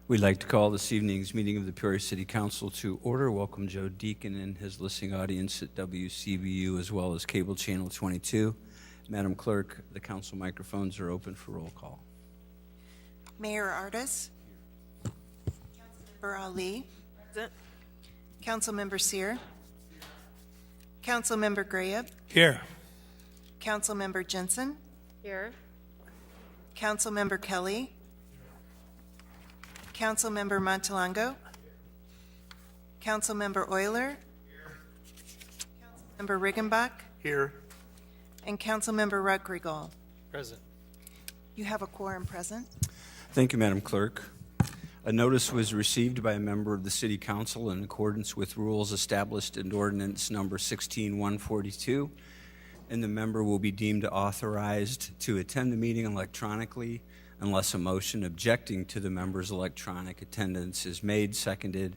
We'd like to call this evening's meeting of the Peoria City Council to order. Welcome Joe Deacon and his listening audience at WCBU as well as Cable Channel 22. Madam Clerk, the council microphones are open for roll call. Mayor Artis. Councilmember Ali. Present. Councilmember Sear. Councilmember Graham. Here. Councilmember Jensen. Here. Councilmember Kelly. Councilmember Montalongo. Councilmember Euler. Councilmember Riggenbach. Here. And Councilmember Rodriguez. Present. You have a quorum present. Thank you, Madam Clerk. A notice was received by a member of the City Council in accordance with rules established in Ordinance Number 16142, and the member will be deemed authorized to attend the meeting electronically unless a motion objecting to the member's electronic attendance is made, seconded,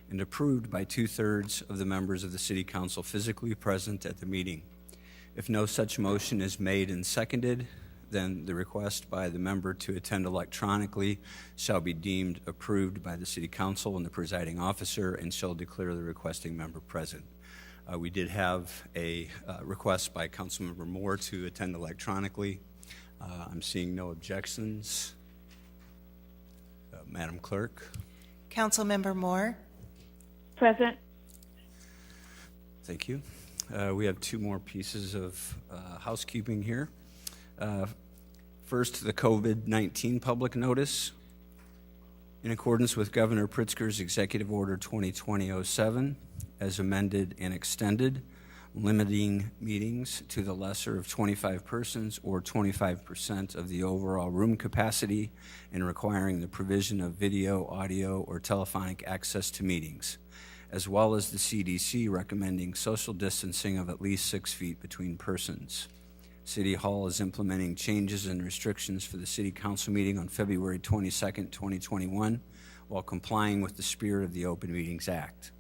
and approved by 2/3 of the members of the City Council physically present at the meeting. If no such motion is made and seconded, then the request by the member to attend electronically shall be deemed approved by the City Council and the presiding officer and shall declare the requesting member present. We did have a request by Councilmember Moore to attend electronically. I'm seeing no objections. Madam Clerk. Councilmember Moore. Present. Thank you. We have two more pieces of housekeeping here. First, the COVID-19 public notice. In accordance with Governor Pritzker's Executive Order 2020-07, as amended and extended, limiting meetings to the lesser of 25 persons or 25% of the overall room capacity and requiring the provision of video, audio, or telephonic access to meetings, as well as the CDC recommending social distancing of at least 6 feet between persons. City Hall is implementing changes and restrictions for the City Council meeting on February 22nd, 2021, while complying with the spirit of the Open Meetings Act.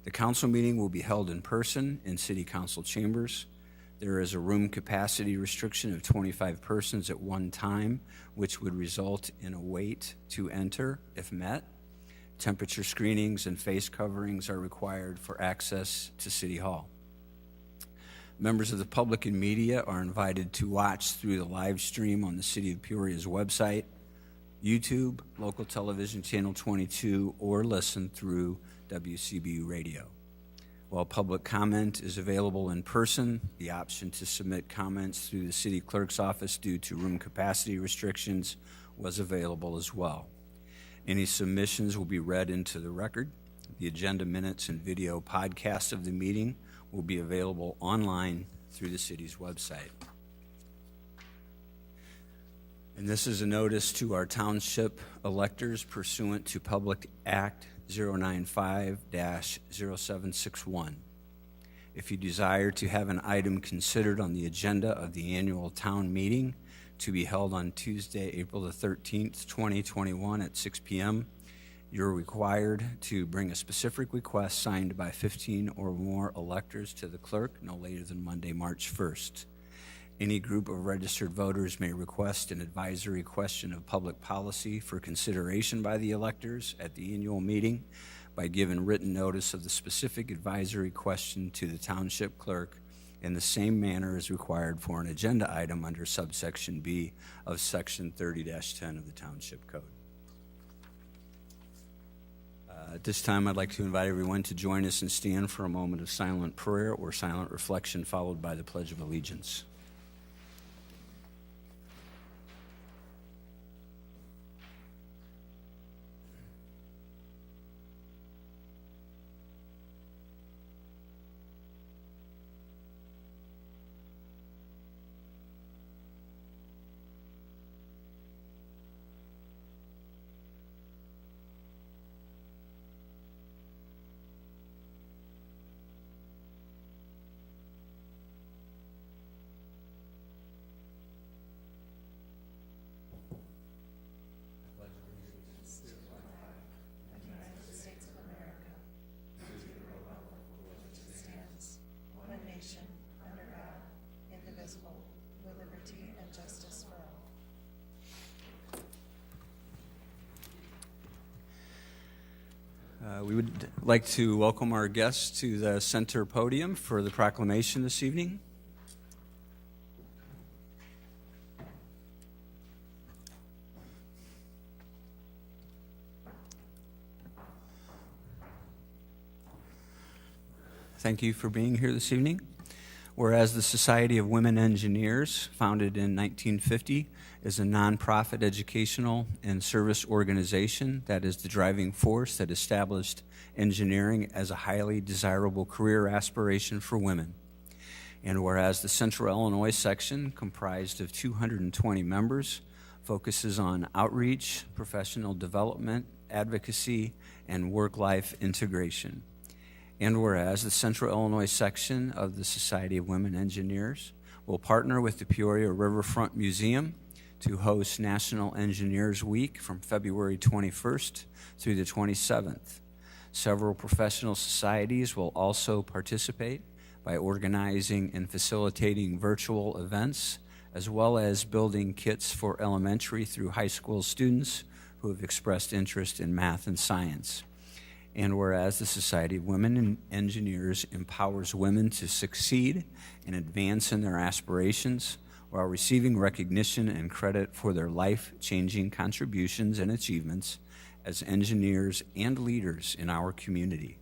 The council meeting will be held in person in City Council chambers. There is a room capacity restriction of 25 persons at one time, which would result in a wait to enter if met. Temperature screenings and face coverings are required for access to City Hall. Members of the public and media are invited to watch through the live stream on the City of Peoria's website, YouTube, local television channel 22, or listen through WCBU radio. While public comment is available in person, the option to submit comments through the city clerk's office due to room capacity restrictions was available as well. Any submissions will be read into the record. The agenda minutes and video podcast of the meeting will be available online through the city's website. And this is a notice to our township electors pursuant to Public Act 095-0761. If you desire to have an item considered on the agenda of the annual town meeting to be held on Tuesday, April the 13th, 2021 at 6 p.m., you're required to bring a specific request signed by 15 or more electors to the clerk no later than Monday, March 1st. Any group of registered voters may request an advisory question of public policy for consideration by the electors at the annual meeting by giving written notice of the specific advisory question to the township clerk in the same manner as required for an agenda item under subsection B of section 30-10 of the Township Code. At this time, I'd like to invite everyone to join us and stand for a moment of silent prayer or silent reflection, followed by the Pledge of Allegiance. We would like to welcome our guests to the center podium for the proclamation this evening. Thank you for being here this evening. Whereas the Society of Women Engineers, founded in 1950, is a nonprofit educational and service organization that is the driving force that established engineering as a highly desirable career aspiration for women. And whereas the Central Illinois section, comprised of 220 members, focuses on outreach, professional development, advocacy, and work-life integration. And whereas the Central Illinois section of the Society of Women Engineers will partner with the Peoria Riverfront Museum to host National Engineers Week from February 21st through the 27th. Several professional societies will also participate by organizing and facilitating virtual events, as well as building kits for elementary through high school students who have expressed interest in math and science. And whereas the Society of Women Engineers empowers women to succeed and advance in their aspirations while receiving recognition and credit for their life-changing contributions and achievements as engineers and leaders in our community.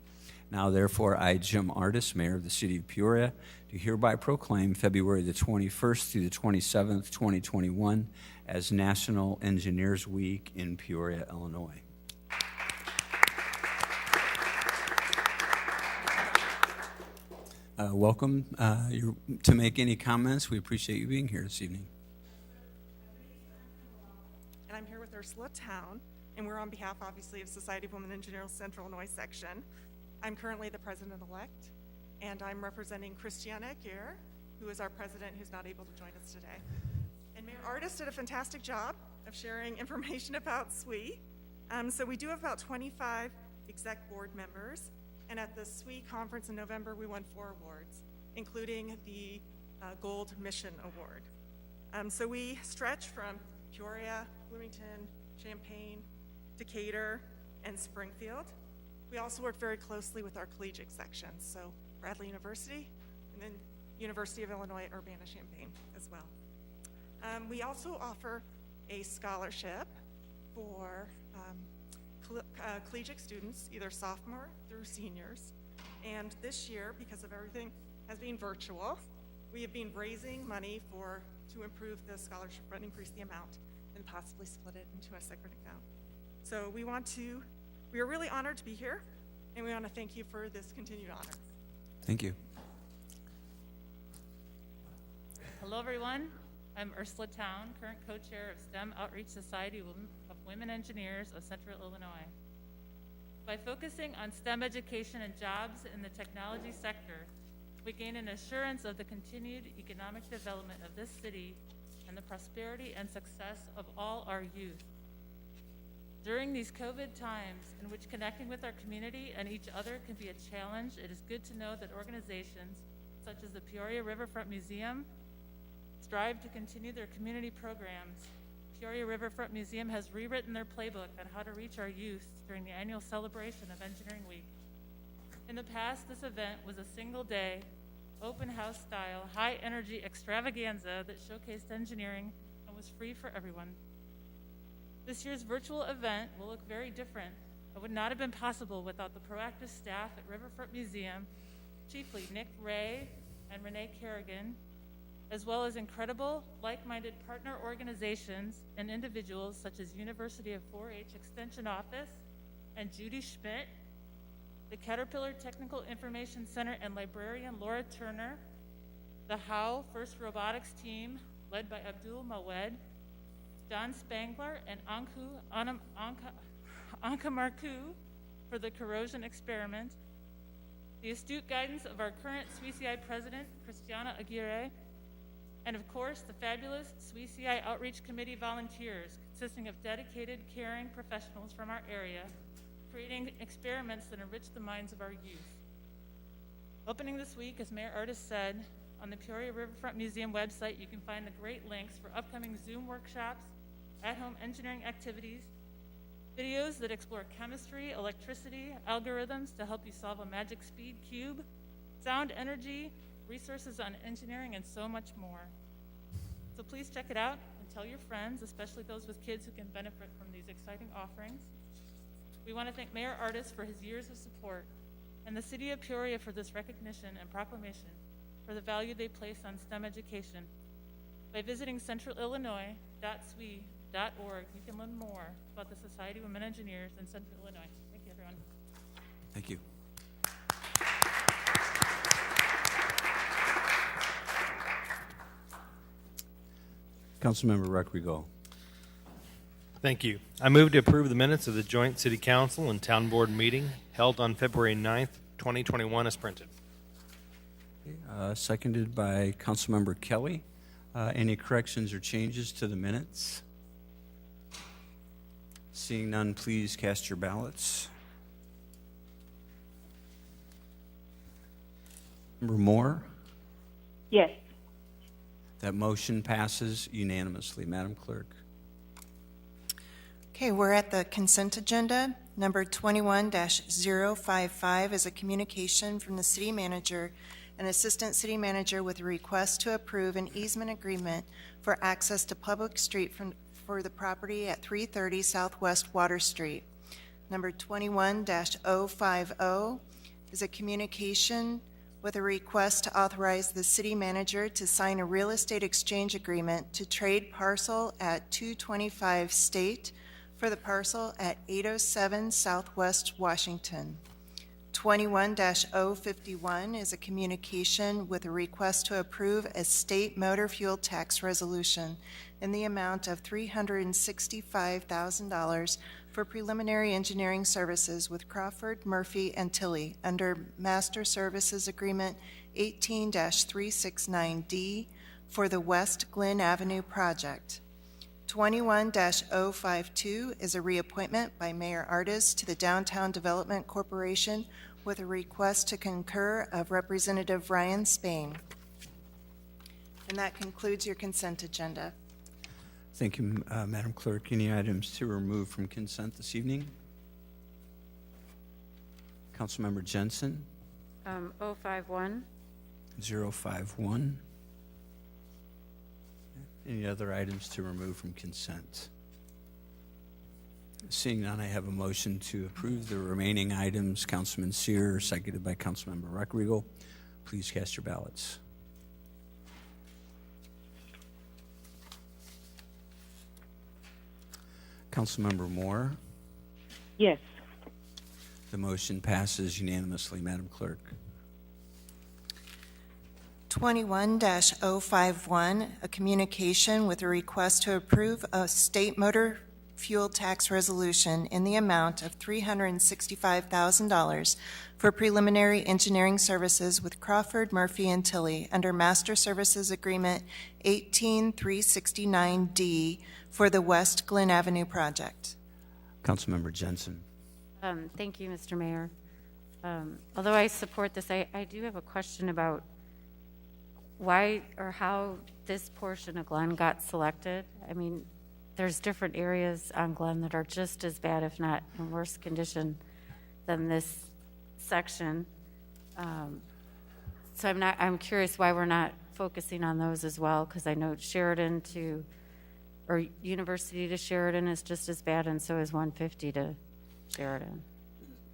Now, therefore, I, Jim Artis, Mayor of the City of Peoria, do hereby proclaim February the 21st through the 27th, 2021 as National Engineers Week in Peoria, Illinois. Welcome to make any comments. We appreciate you being here this evening. And I'm here with Ursula Town, and we're on behalf, obviously, of Society of Women Engineers Central Illinois Section. I'm currently the president-elect, and I'm representing Christiana Aguirre, who is our president, who's not able to join us today. And Mayor Artis did a fantastic job of sharing information about SWE. So we do have about 25 exec board members. And at the SWE conference in November, we won 4 awards, including the Gold Mission Award. So we stretch from Peoria, Bloomington, Champaign, Decatur, and Springfield. We also work very closely with our collegiate sections, so Bradley University, and then University of Illinois at Urbana-Champaign as well. We also offer a scholarship for collegiate students, either sophomore through seniors. And this year, because of everything has been virtual, we have been raising money to improve the scholarship and increase the amount and possibly split it into a separate account. So we are really honored to be here, and we want to thank you for this continued honor. Thank you. Hello, everyone. I'm Ursula Town, current co-chair of STEM Outreach Society of Women Engineers of Central Illinois. By focusing on STEM education and jobs in the technology sector, we gain an assurance of the continued economic development of this city and the prosperity and success of all our youth. During these COVID times, in which connecting with our community and each other can be a challenge, it is good to know that organizations such as the Peoria Riverfront Museum strive to continue their community programs. Peoria Riverfront Museum has rewritten their playbook on how to reach our youth during the annual celebration of Engineering Week. In the past, this event was a single-day, open house style, high-energy extravaganza that showcased engineering and was free for everyone. This year's virtual event will look very different. It would not have been possible without the proactive staff at Riverfront Museum, chiefly Nick Ray and Renee Kerrigan, as well as incredible, like-minded partner organizations and individuals such as University of 4-H Extension Office and Judy Schmidt, the Caterpillar Technical Information Center and librarian Laura Turner, the Howe First Robotics team led by Abdul Mawed, Don Spangler and Anka Marku for the corrosion experiment, the astute guidance of our current SWECI president, Christiana Aguirre, and of course, the fabulous SWECI Outreach Committee volunteers, consisting of dedicated, caring professionals from our area, creating experiments that enrich the minds of our youth. Opening this week, as Mayor Artis said, on the Peoria Riverfront Museum website, you can find the great links for upcoming Zoom workshops, at-home engineering activities, Videos that explore chemistry, electricity, algorithms to help you solve a magic speed cube, sound energy, resources on engineering, and so much more. So please check it out and tell your friends, especially those with kids who can benefit from these exciting offerings. We want to thank Mayor Artis for his years of support and the City of Peoria for this recognition and proclamation for the value they place on STEM education. By visiting centralillinois.swe.org, you can learn more about the Society of Women Engineers in Central Illinois. Thank you, everyone. Thank you. Councilmember Ruckrigo. Thank you. I move to approve the minutes of the joint city council and town board meeting held on February 9th, 2021 as printed. Seconded by Councilmember Kelly. Any corrections or changes to the minutes? Seeing none, please cast your ballots. Member Moore? Yes. That motion passes unanimously. Madam Clerk. Okay, we're at the consent agenda. Number 21-055 is a communication from the city manager and assistant city manager with a request to approve an easement agreement for access to public street for the property at 330 Southwest Water Street. Number 21-050 is a communication with a request to authorize the city manager to sign a real estate exchange agreement to trade parcel at 225 State for the parcel at 807 Southwest Washington. 21-051 is a communication with a request to approve a state motor fuel tax resolution in the amount of $365,000 for preliminary engineering services with Crawford, Murphy, and Tilley under Master Services Agreement 18-369D for the West Glen Avenue project. 21-052 is a reappointment by Mayor Artis to the Downtown Development Corporation with a request to concur of Representative Ryan Spain. And that concludes your consent agenda. Thank you, Madam Clerk. Any items to remove from consent this evening? Councilmember Jensen. 051. 051. Any other items to remove from consent? Seeing none, I have a motion to approve the remaining items. Councilman Sear, seconded by Councilmember Ruckrigo. Please cast your ballots. Councilmember Moore. Yes. The motion passes unanimously. Madam Clerk. 21-051, a communication with a request to approve a state motor fuel tax resolution in the amount of $365,000 for preliminary engineering services with Crawford, Murphy, and Tilley under Master Services Agreement 18369D for the West Glen Avenue project. Councilmember Jensen. Thank you, Mr. Mayor. Although I support this, I do have a question about why or how this portion of Glen got selected. I mean, there's different areas on Glen that are just as bad, if not in worse condition than this section. So I'm curious why we're not focusing on those as well, because I know University to Sheridan is just as bad, and so is 150 to Sheridan.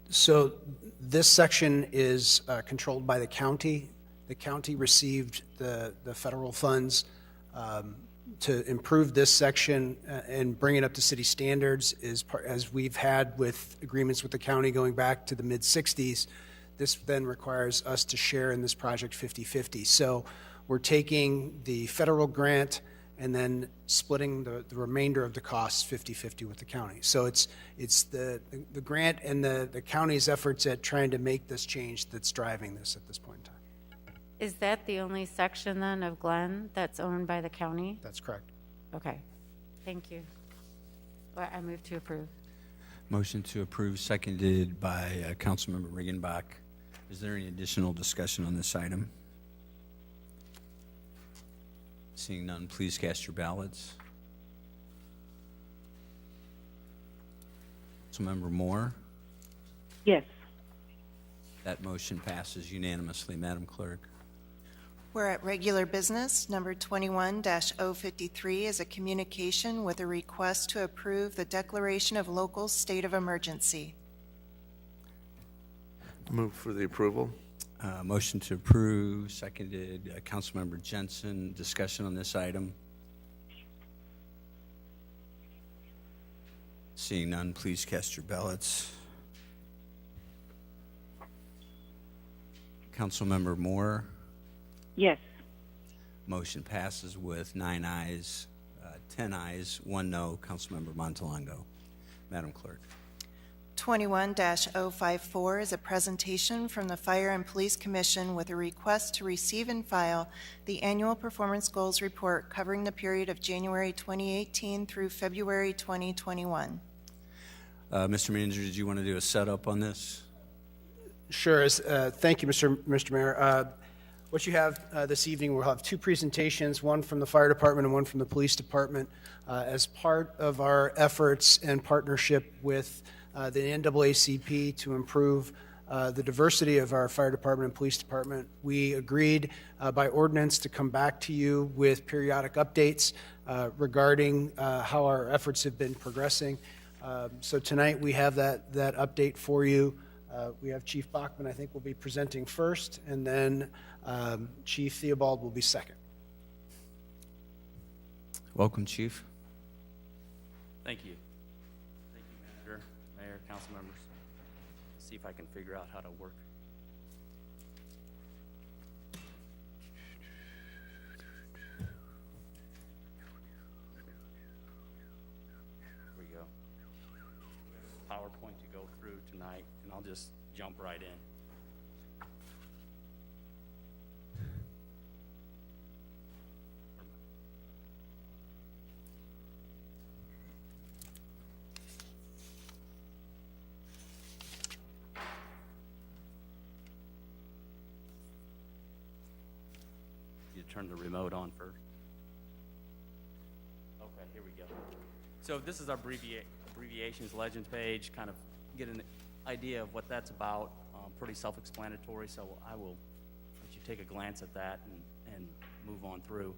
So this section is controlled by the county. The county received the federal funds to improve this section and bring it up to city standards, as we've had with agreements with the county going back to the mid-'60s. This then requires us to share in this project 50-50. So we're taking the federal grant and then splitting the remainder of the costs 50-50 with the county. So it's the grant and the county's efforts at trying to make this change that's driving this at this point in time. Is that the only section then of Glen that's owned by the county? That's correct. Okay, thank you. Well, I move to approve. Motion to approve, seconded by Councilmember Riggenbach. Is there any additional discussion on this item? Seeing none, please cast your ballots. Councilmember Moore. Yes. That motion passes unanimously. Madam Clerk. We're at regular business. Number 21-053 is a communication with a request to approve the declaration of local state of emergency. Move for the approval. Motion to approve, seconded. Councilmember Jensen. Discussion on this item. Seeing none, please cast your ballots. Councilmember Moore. Yes. Motion passes with 9 ayes, 10 ayes, 1 no. Councilmember Montalongo. Madam Clerk. 21-054 is a presentation from the Fire and Police Commission with a request to receive and file the annual performance goals report covering the period of January 2018 through February 2021. Mr. Manager, did you want to do a setup on this? Sure. Thank you, Mr. Mayor. What you have this evening, we'll have two presentations, one from the fire department and one from the police department. As part of our efforts and partnership with the NAACP to improve the diversity of our fire department and police department, we agreed by ordinance to come back to you with periodic updates regarding how our efforts have been progressing. So tonight we have that update for you. We have Chief Bachman, I think, will be presenting first, and then Chief Theobald will be second. Welcome, Chief. Thank you. Thank you, Manager, Mayor, council members. Let's see if I can figure out how to work. Here we go. PowerPoint to go through tonight, and I'll just jump right in. You turn the remote on first. Okay, here we go. So this is our abbreviations legends page, kind of get an idea of what that's about. Pretty self-explanatory, so I will let you take a glance at that and move on through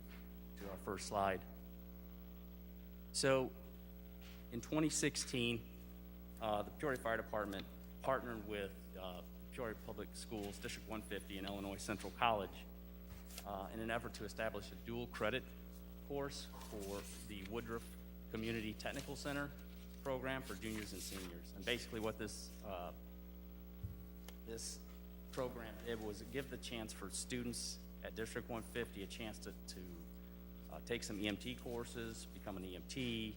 to our first slide. So in 2016, the Peoria Fire Department partnered with Peoria Public Schools, District 150 and Illinois Central College in an effort to establish a dual credit course for the Woodruff Community Technical Center program for juniors and seniors. And basically what this program did was give the chance for students at District 150 a chance to take some EMT courses, become an EMT,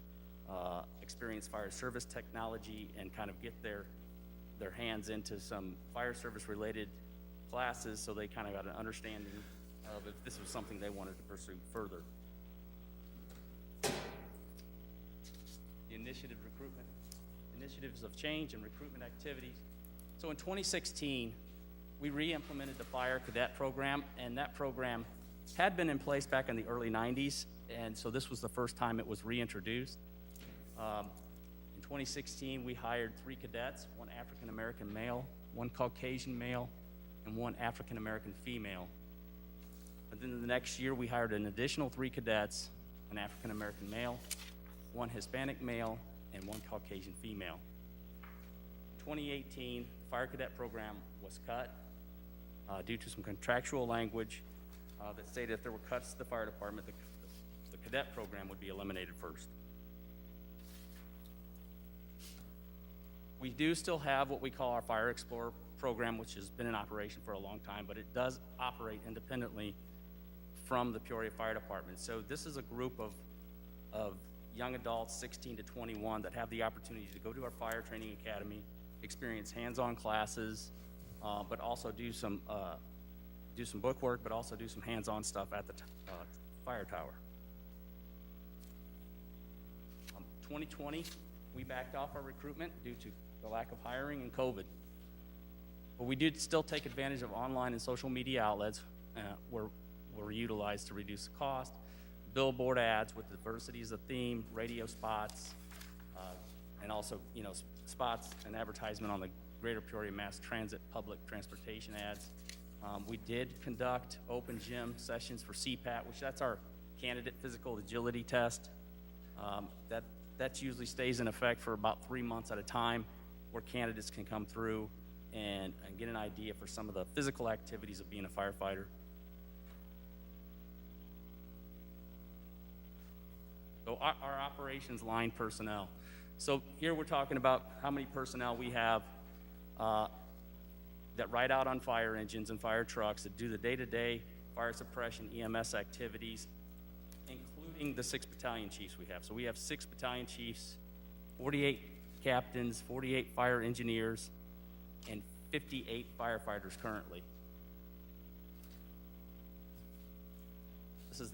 experience fire service technology, and kind of get their hands into some fire service related classes so they kind of got an understanding of if this was something they wanted to pursue further. The initiatives of change and recruitment activities. So in 2016, we re-implemented the Fire Cadet Program, and that program had been in place back in the early 90s, and so this was the first time it was reintroduced. In 2016, we hired 3 cadets, 1 African-American male, 1 Caucasian male, and 1 African-American female. And then the next year, we hired an additional 3 cadets, an African-American male, 1 Hispanic male, and 1 Caucasian female. In 2018, the Fire Cadet Program was cut due to some contractual language that stated if there were cuts to the fire department, the cadet program would be eliminated first. We do still have what we call our Fire Explorer program, which has been in operation for a long time, but it does operate independently from the Peoria Fire Department. So this is a group of young adults, 16 to 21, that have the opportunity to go to our fire training academy, experience hands-on classes, but also do some book work, but also do some hands-on stuff at the fire tower. 2020, we backed off our recruitment due to the lack of hiring and COVID. But we did still take advantage of online and social media outlets were utilized to reduce the cost. Billboard ads with diversity as a theme, radio spots, and also, spots and advertisement on the Greater Peoria Mass Transit public transportation ads. We did conduct open gym sessions for CPAT, which that's our candidate physical agility test. That usually stays in effect for about 3 months at a time, where candidates can come through and get an idea for some of the physical activities of being a firefighter. So our operations line personnel. So here we're talking about how many personnel we have that ride out on fire engines and fire trucks, that do the day-to-day fire suppression EMS activities, including the 6 battalion chiefs we have. So we have 6 battalion chiefs, 48 captains, 48 fire engineers, and 58 firefighters currently. This is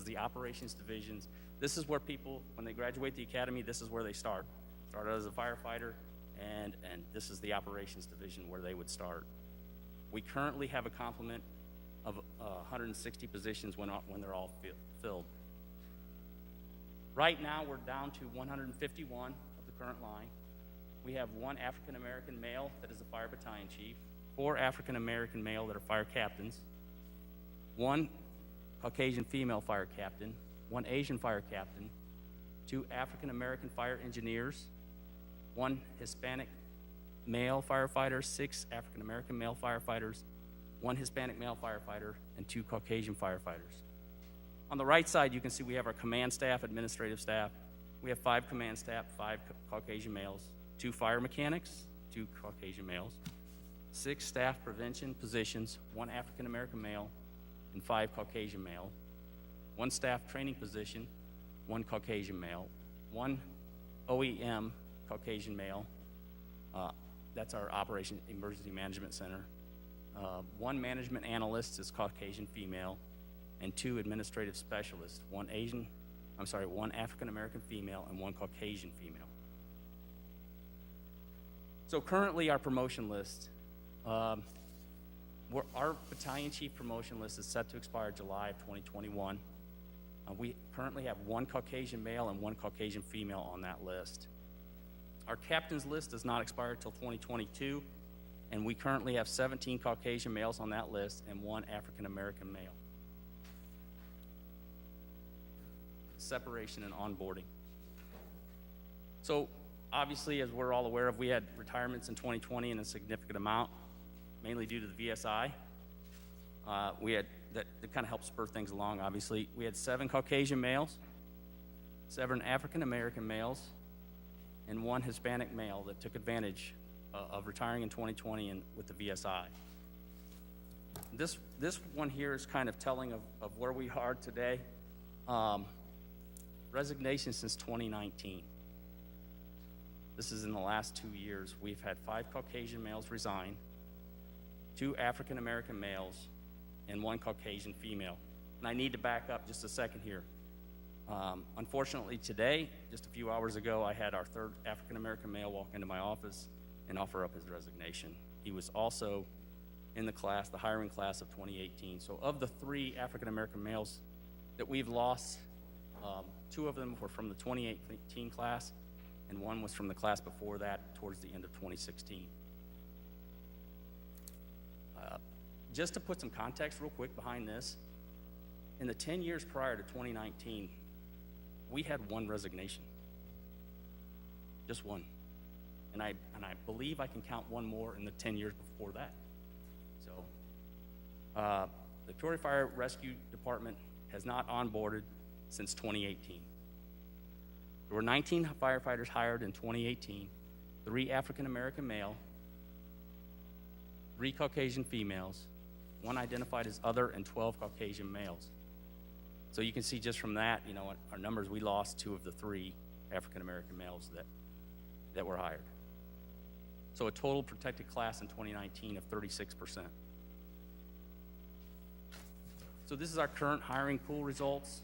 the operations divisions. This is where people, when they graduate the academy, this is where they start. Start out as a firefighter, and this is the operations division where they would start. We currently have a complement of 160 positions when they're all filled. Right now, we're down to 151 of the current line. We have 1 African-American male that is a fire battalion chief, 4 African-American male that are fire captains, 1 Caucasian female fire captain, 1 Asian fire captain, 2 African-American fire engineers, 1 Hispanic male firefighter, 6 African-American male firefighters, 1 Hispanic male firefighter, and 2 Caucasian firefighters. On the right side, you can see we have our command staff, administrative staff. We have 5 command staff, 5 Caucasian males, 2 fire mechanics, 2 Caucasian males, 6 staff prevention positions, 1 African-American male, and 5 Caucasian male, 1 staff training position, 1 Caucasian male, 1 OEM Caucasian male, that's our Operation Emergency Management Center, 1 management analyst is Caucasian female, and 2 administrative specialists, 1 African-American female and 1 Caucasian female. So currently our promotion list, our battalion chief promotion list is set to expire July of 2021. We currently have 1 Caucasian male and 1 Caucasian female on that list. Our captain's list does not expire until 2022, and we currently have 17 Caucasian males on that list and 1 African-American male. Separation and onboarding. So obviously, as we're all aware of, we had retirements in 2020 in a significant amount, mainly due to the VSI. We had that kind of helped spur things along, obviously. We had 7 Caucasian males, 7 African-American males, and 1 Hispanic male that took advantage of retiring in 2020 and with the VSI. This one here is kind of telling of where we are today. Resignation since 2019. This is in the last 2 years. We've had 5 Caucasian males resign, 2 African-American males, and 1 Caucasian female. And I need to back up just a second here. Unfortunately today, just a few hours ago, I had our 3rd African-American male walk into my office and offer up his resignation. He was also in the class, the hiring class of 2018. So of the 3 African-American males that we've lost, 2 of them were from the 2018 class, and 1 was from the class before that, towards the end of 2016. Just to put some context real quick behind this, in the 10 years prior to 2019, we had 1 resignation. Just 1. And I believe I can count 1 more in the 10 years before that. So the Peoria Fire Rescue Department has not onboarded since 2018. There were 19 firefighters hired in 2018, 3 African-American male, 3 Caucasian females, 1 identified as other, and 12 Caucasian males. So you can see just from that, our numbers, we lost 2 of the 3 African-American males that were hired. So a total protected class in 2019 of 36%. So this is our current hiring pool results.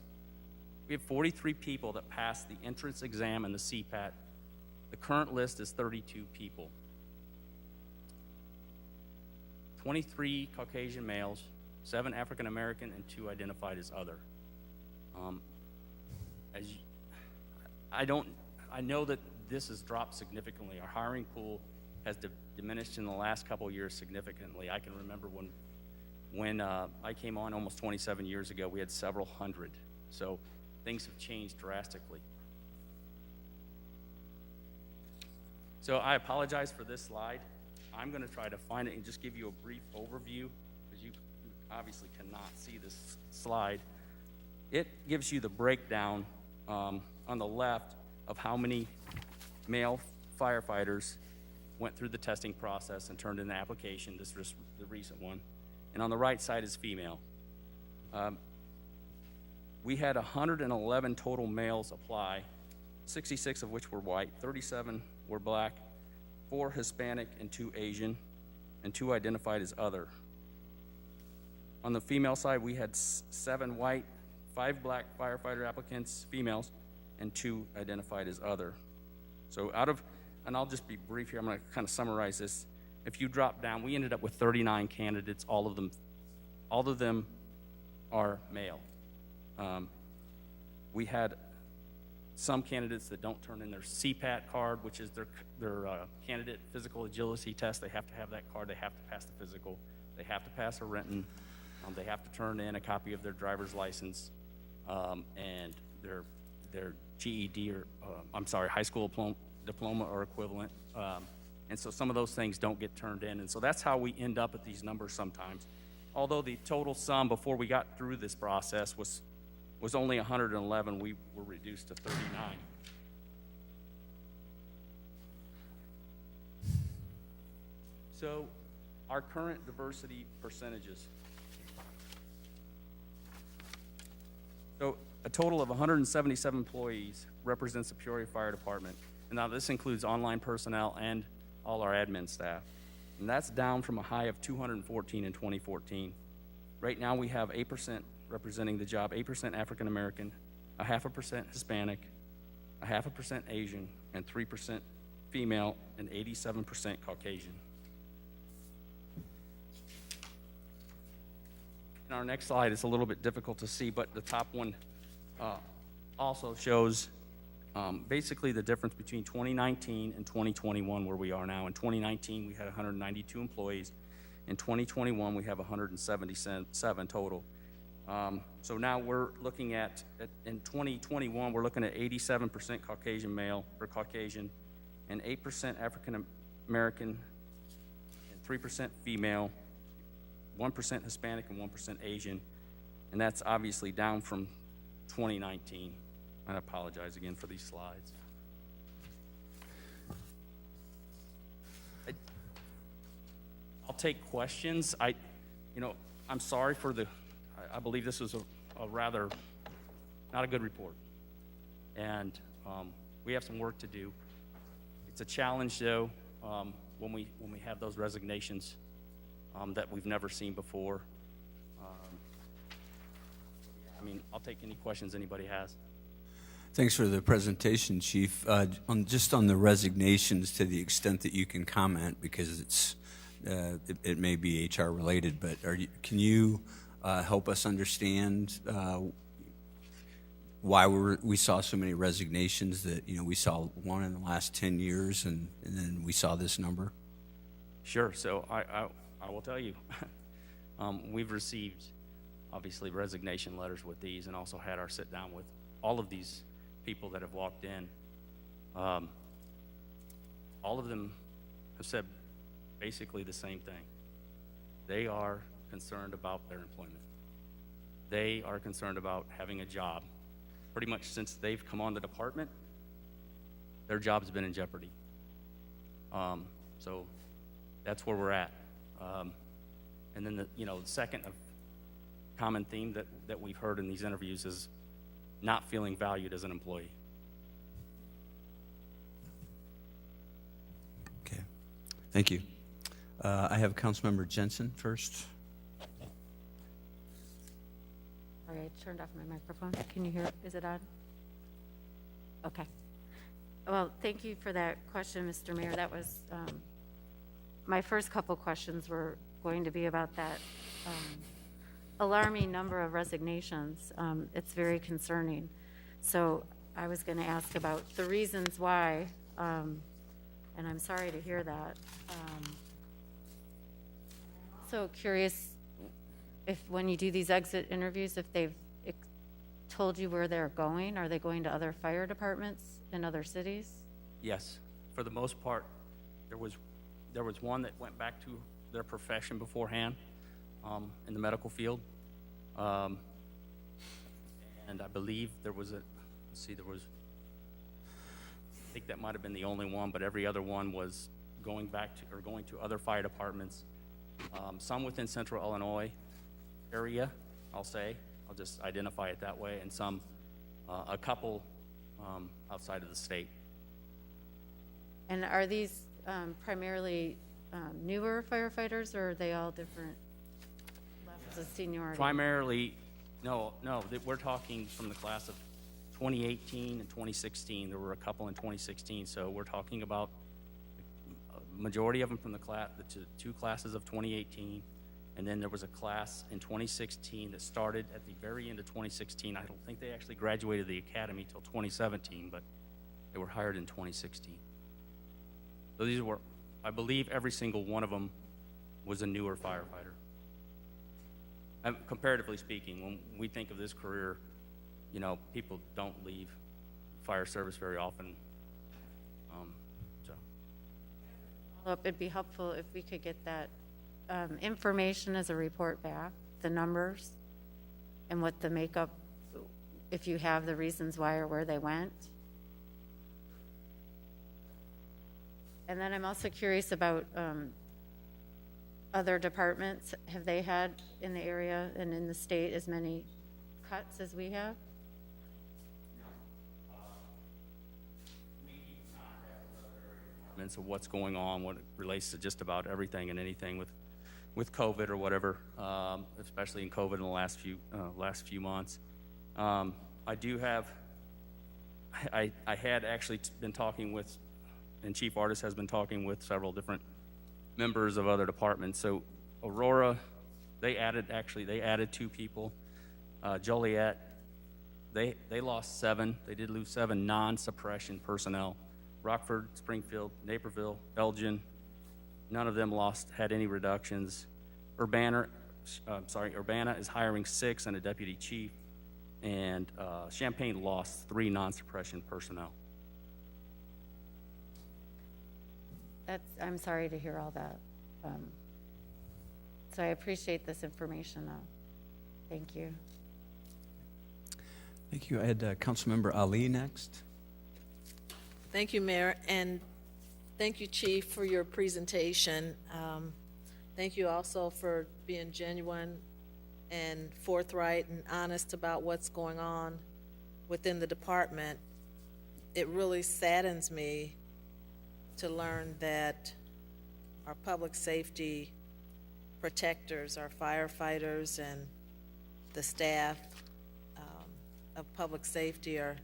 We have 43 people that passed the entrance exam and the CPAT. The current list is 32 people. 23 Caucasian males, 7 African American, and 2 identified as other. I know that this has dropped significantly. Our hiring pool has diminished in the last couple of years significantly. I can remember when I came on almost 27 years ago, we had several hundred. So things have changed drastically. So I apologize for this slide. I'm going to try to find it and just give you a brief overview, because you obviously cannot see this slide. It gives you the breakdown on the left of how many male firefighters went through the testing process and turned in the application. This is the recent one. And on the right side is female. We had 111 total males apply, 66 of which were white, 37 were black, 4 Hispanic and 2 Asian, and 2 identified as other. On the female side, we had 7 white, 5 black firefighter applicants, females, and 2 identified as other. So and I'll just be brief here, I'm going to kind of summarize this. If you drop down, we ended up with 39 candidates, all of them are male. We had some candidates that don't turn in their CPAT card, which is their candidate physical agility test. They have to have that card. They have to pass the physical. They have to pass a written. They have to turn in a copy of their driver's license and their GED or high school diploma or equivalent. And so some of those things don't get turned in. And so that's how we end up at these numbers sometimes. Although the total sum before we got through this process was only 111, we were reduced to 39. So our current diversity percentages. So a total of 177 employees represents the Peoria Fire Department. And now this includes online personnel and all our admin staff. And that's down from a high of 214 in 2014. Right now we have 8% representing the job, 8% African American, 0.5% Hispanic, 0.5% Asian, and 3% female, and 87% Caucasian. And our next slide is a little bit difficult to see, but the top one also shows basically the difference between 2019 and 2021, where we are now. In 2019, we had 192 employees. In 2021, we have 177 total. So now we're looking at in 2021, we're looking at 87% Caucasian male or Caucasian, and 8% African American, and 3% female, 1% Hispanic, and 1% Asian. And that's obviously down from 2019. I apologize again for these slides. I'll take questions. I'm sorry for I believe this was a rather not a good report, and we have some work to do. It's a challenge, though, when we have those resignations that we've never seen before. I'll take any questions anybody has. Thanks for the presentation, Chief. Just on the resignations, to the extent that you can comment, because it may be HR related, but can you help us understand why we saw so many resignations? That we saw one in the last 10 years, and then we saw this number. Sure. So I will tell you, we've received obviously resignation letters with these, and also had our sit down with all of these people that have walked in. All of them have said basically the same thing. They are concerned about their employment. They are concerned about having a job. Pretty much since they've come on the department, their job's been in jeopardy. So that's where we're at. And then the second common theme that we've heard in these interviews is not feeling valued as an employee. Okay, thank you. I have Councilmember Jensen first. All right, I turned off my microphone. Can you hear? Is it on? Okay. Well, thank you for that question, Mr. Mayor. That was my first couple questions were going to be about that alarming number of resignations. It's very concerning. So I was going to ask about the reasons why and I'm sorry to hear that. So curious if, when you do these exit interviews, if they've told you where they're going? Are they going to other fire departments in other cities? Yes, for the most part, there was one that went back to their profession beforehand, in the medical field. And I believe there was I think that might have been the only one, but every other one was going to other fire departments. Some within central Illinois area, I'll just identify it that way, and some, a couple outside of the state. And are these primarily newer firefighters, or are they all different levels of seniority? Primarily, no, we're talking from the class of 2018 and 2016. There were a couple in 2016, so we're talking about a majority of them from the two classes of 2018, and then there was a class in 2016 that started at the very end of 2016. I don't think they actually graduated the academy till 2017, but they were hired in 2016. So these were, I believe every single one of them was a newer firefighter. Comparatively speaking, when we think of this career, people don't leave fire service very often. Well, it'd be helpful if we could get that information as a report back, the numbers, and what the makeup, if you have the reasons why or where they went. And then I'm also curious about other departments. Have they had in the area and in the state as many cuts as we have? Of what's going on, what it relates to just about everything and anything with COVID or whatever, especially in COVID in the last few months. I had actually been talking with, and Chief Artist has been talking with several different members of other departments. So Aurora, they added 2 people. Joliet, they lost 7. They did lose 7 non-suppression personnel. Rockford, Springfield, Naperville, Elgin, none of them had any reductions. Urbana is hiring 6 and a deputy chief, and Champaign lost 3 non-suppression personnel. I'm sorry to hear all that. So I appreciate this information, though. Thank you. Thank you. I had Councilmember Ali next. Thank you, Mayor, and thank you, Chief, for your presentation. Thank you also for being genuine and forthright and honest about what's going on within the department. It really saddens me to learn that our public safety protectors, our firefighters and the staff of public safety are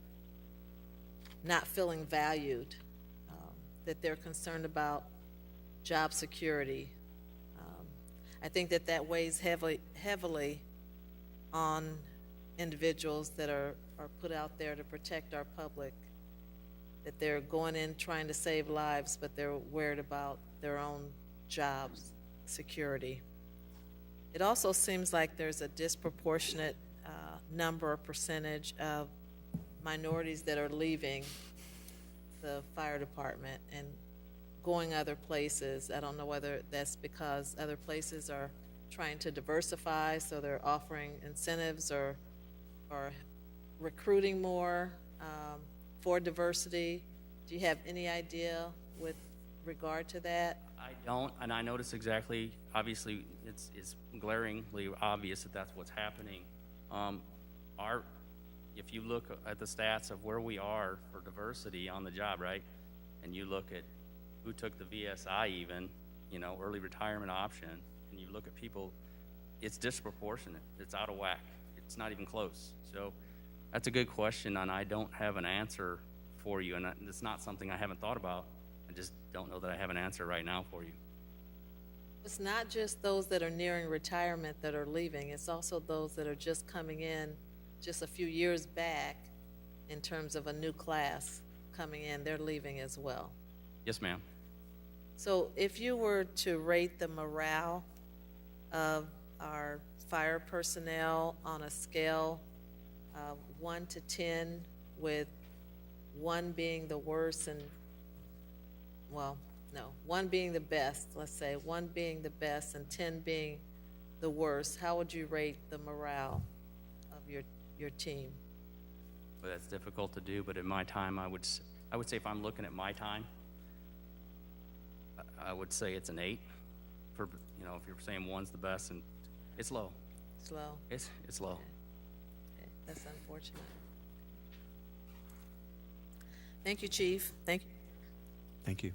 not feeling valued, that they're concerned about job security. I think that weighs heavily on individuals that are put out there to protect our public, that they're going in trying to save lives, but they're worried about their own jobs security. It also seems like there's a disproportionate number or percentage of minorities that are leaving the fire department and going other places. I don't know whether that's because other places are trying to diversify, so they're offering incentives or recruiting more for diversity. Do you have any idea with regard to that? I don't, and I notice exactly, obviously, it's glaringly obvious that that's what's happening. If you look at the stats of where we are for diversity on the job, right, and you look at who took the VSI even, early retirement option, and you look at people, it's disproportionate. It's out of whack. It's not even close. So that's a good question, and I don't have an answer for you, and it's not something I haven't thought about. I just don't know that I have an answer right now for you. It's not just those that are nearing retirement that are leaving. It's also those that are just coming in just a few years back in terms of a new class. coming in, they're leaving as well. Yes, ma'am. So if you were to rate the morale of our fire personnel on a scale of 1 to 10, with 1 being the worst and, well, no, 1 being the best, let's say, 1 being the best and 10 being the worst, how would you rate the morale of your team? But that's difficult to do, but in my time, I would say if I'm looking at my time, I would say it's an 8. For, you know, if you're saying 1's the best, and it's low. Slow? It's low. Okay, that's unfortunate. Thank you, Chief. Thank you. Thank you.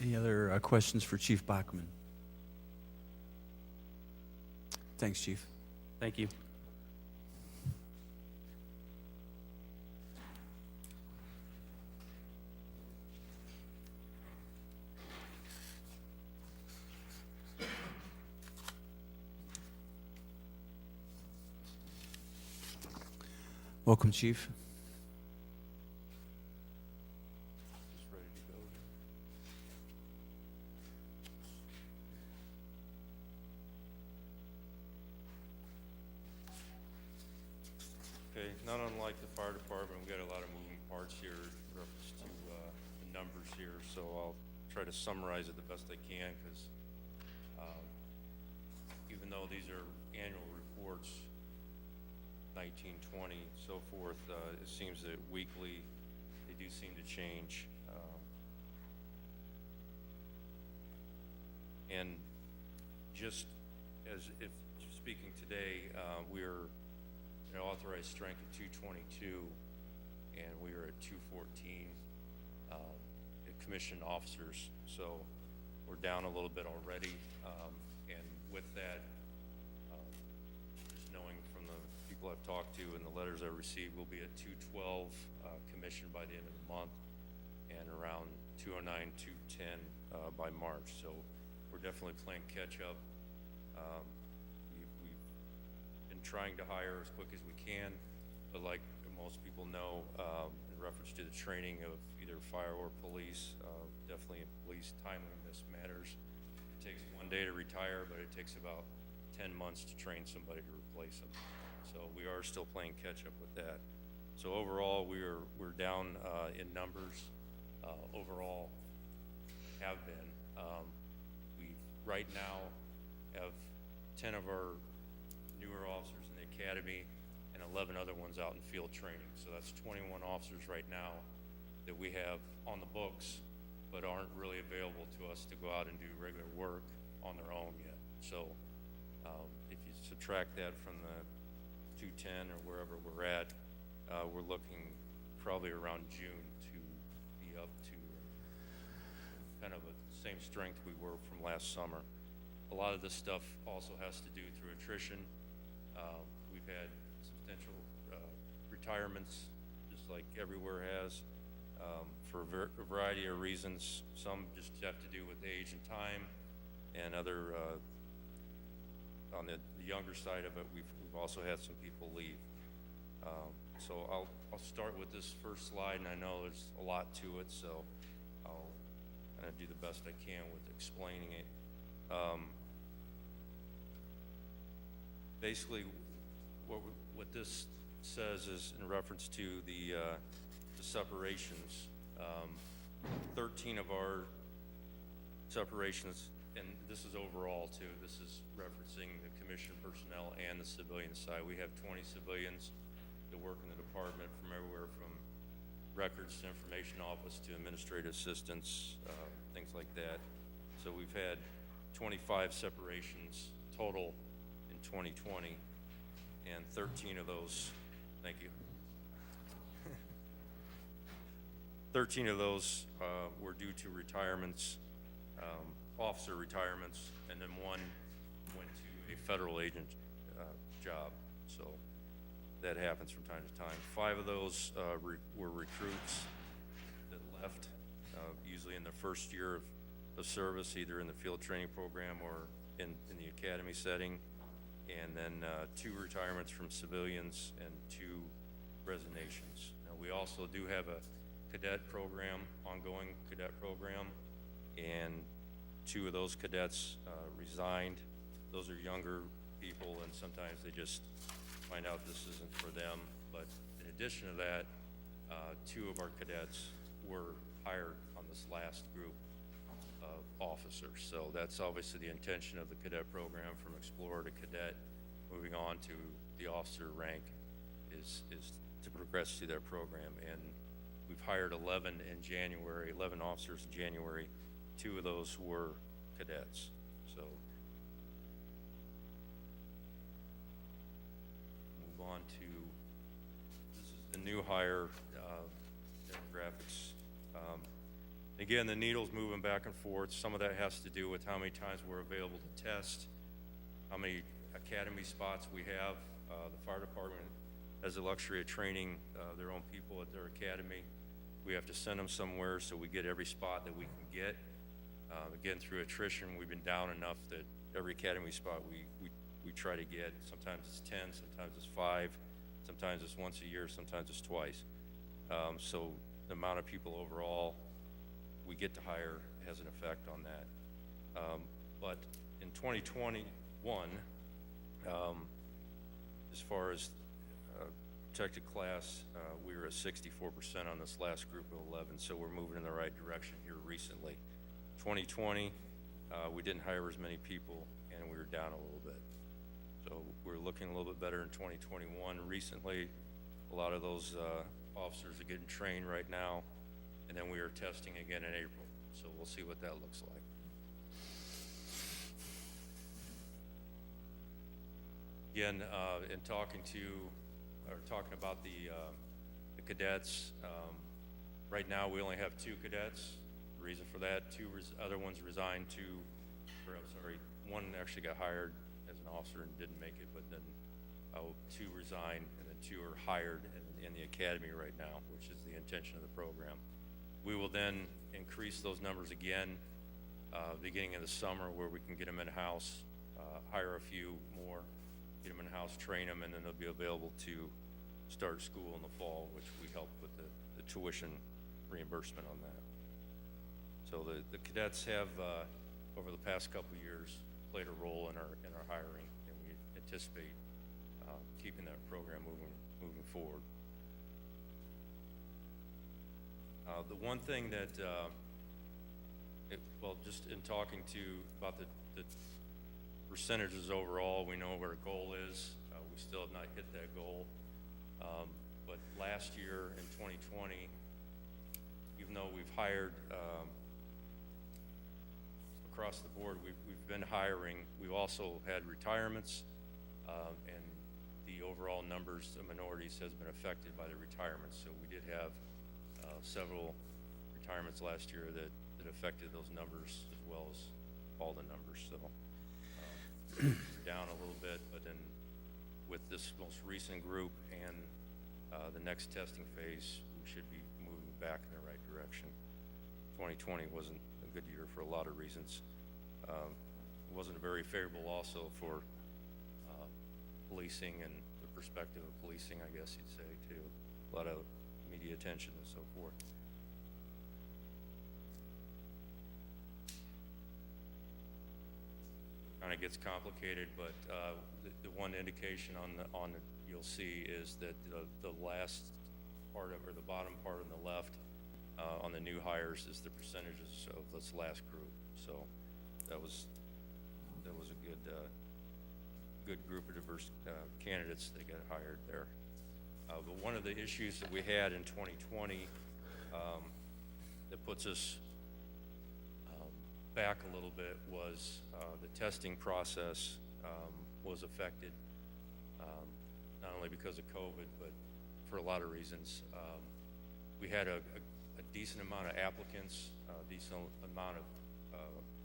Any other questions for Chief Bachman? Thanks, Chief. Thank you. Welcome, Chief. Okay, not unlike the fire department, we've got a lot of moving parts here in reference to the numbers here, so I'll try to summarize it the best I can, because even though these are annual reports, 19, 20, so forth, it seems that weekly they do seem to change. And just as if speaking today, we're an authorized strength of 222, and we are at 214 commissioned officers. So we're down a little bit already, and with that, just knowing from the people I've talked to and the letters I received, we'll be at 212 commissioned by the end of the month, and around 209, 210 by March. So we're definitely playing catch up. We've been trying to hire as quick as we can, but like most people know, in reference to the training of either fire or police, definitely in police, timeliness matters. It takes 1 day to retire, but it takes about 10 months to train somebody to replace them. So we are still playing catch up with that. So overall, we're down in numbers. Overall, have been. We right now have 10 of our newer officers in the academy and 11 other ones out in field training. So that's 21 officers right now that we have on the books, but aren't really available to us to go out and do regular work on their own yet. So if you subtract that from the 210 or wherever we're at, we're looking probably around June to be up to kind of the same strength we were from last summer. A lot of this stuff also has to do through attrition. We've had substantial retirements, just like everywhere has, for a variety of reasons. Some just have to do with age and time, and other, on the younger side of it, we've also had some people leave. So I'll start with this first slide, and I know there's a lot to it, so I'll kind of do the best I can with explaining it. Basically, what this says is in reference to the separations. 13 of our separations, and this is overall too, this is referencing the commissioned personnel and the civilian side. We have 20 civilians that work in the department, from everywhere from records to information office to administrative assistants, things like that. So we've had 25 separations total in 2020, and 13 of those, thank you. 13 of those were due to retirements, officer retirements, and then 1 went to a federal agent job. So that happens from time to time. 5 of those were recruits that left, usually in the first year of service, either in the field training program or in the academy setting. And then 2 retirements from civilians and 2 resignations. Now, we also do have a cadet program, ongoing cadet program, and 2 of those cadets resigned. Those are younger people, and sometimes they just find out this isn't for them. But in addition to that, 2 of our cadets were hired on this last group of officers. So that's obviously the intention of the cadet program, from explorer to cadet, moving on to the officer rank, is to progress through that program. And we've hired 11 in January, 11 officers in January. 2 of those were cadets. So move on to, this is the new hire demographics. Again, the needle's moving back and forth. Some of that has to do with how many times we're available to test, how many academy spots we have. The fire department has the luxury of training their own people at their academy. We have to send them somewhere, so we get every spot that we can get. Again, through attrition, we've been down enough that every academy spot we try to get. Sometimes it's 10, sometimes it's 5, sometimes it's once a year, sometimes it's twice. So the amount of people overall we get to hire has an effect on that. But in 2021, as far as protected class, we were at 64% on this last group of 11, so we're moving in the right direction here recently. 2020, we didn't hire as many people, and we were down a little bit. So we're looking a little bit better in 2021. Recently, a lot of those officers are getting trained right now, and then we are testing again in April. So we'll see what that looks like. Again, in talking about the cadets, right now we only have 2 cadets. The reason for that, 2 other ones resigned, 1 actually got hired as an officer and didn't make it, but then 2 resigned, and then 2 are hired in the academy right now, which is the intention of the program. We will then increase those numbers again beginning of the summer, where we can get them in-house, hire a few more, get them in-house, train them, and then they'll be available to start school in the fall, which we help with the tuition reimbursement on that. So the cadets have, over the past couple of years, played a role in our hiring, and we anticipate keeping that program moving forward. The one thing that, just in talking about the percentages overall, we know what our goal is. We still have not hit that goal. But last year in 2020, even though we've hired across the board, we've been hiring, we've also had retirements, and the overall numbers of minorities has been affected by the retirements. So we did have several retirements last year that affected those numbers, as well as all the numbers. So we're down a little bit, but then with this most recent group and the next testing phase, we should be moving back in the right direction. 2020 wasn't a good year for a lot of reasons. It wasn't very favorable also for policing and the perspective of policing, I guess you'd say, too. A lot of media attention and so forth. Kind of gets complicated, but the one indication on the you'll see is that the last part of, or the bottom part on the left on the new hires is the percentages of this last group. So that was a good group of diverse candidates that got hired there. But one of the issues that we had in 2020 that puts us back a little bit was the testing process was affected, not only because of COVID, but for a lot of reasons. We had a decent amount of applicants, a decent amount of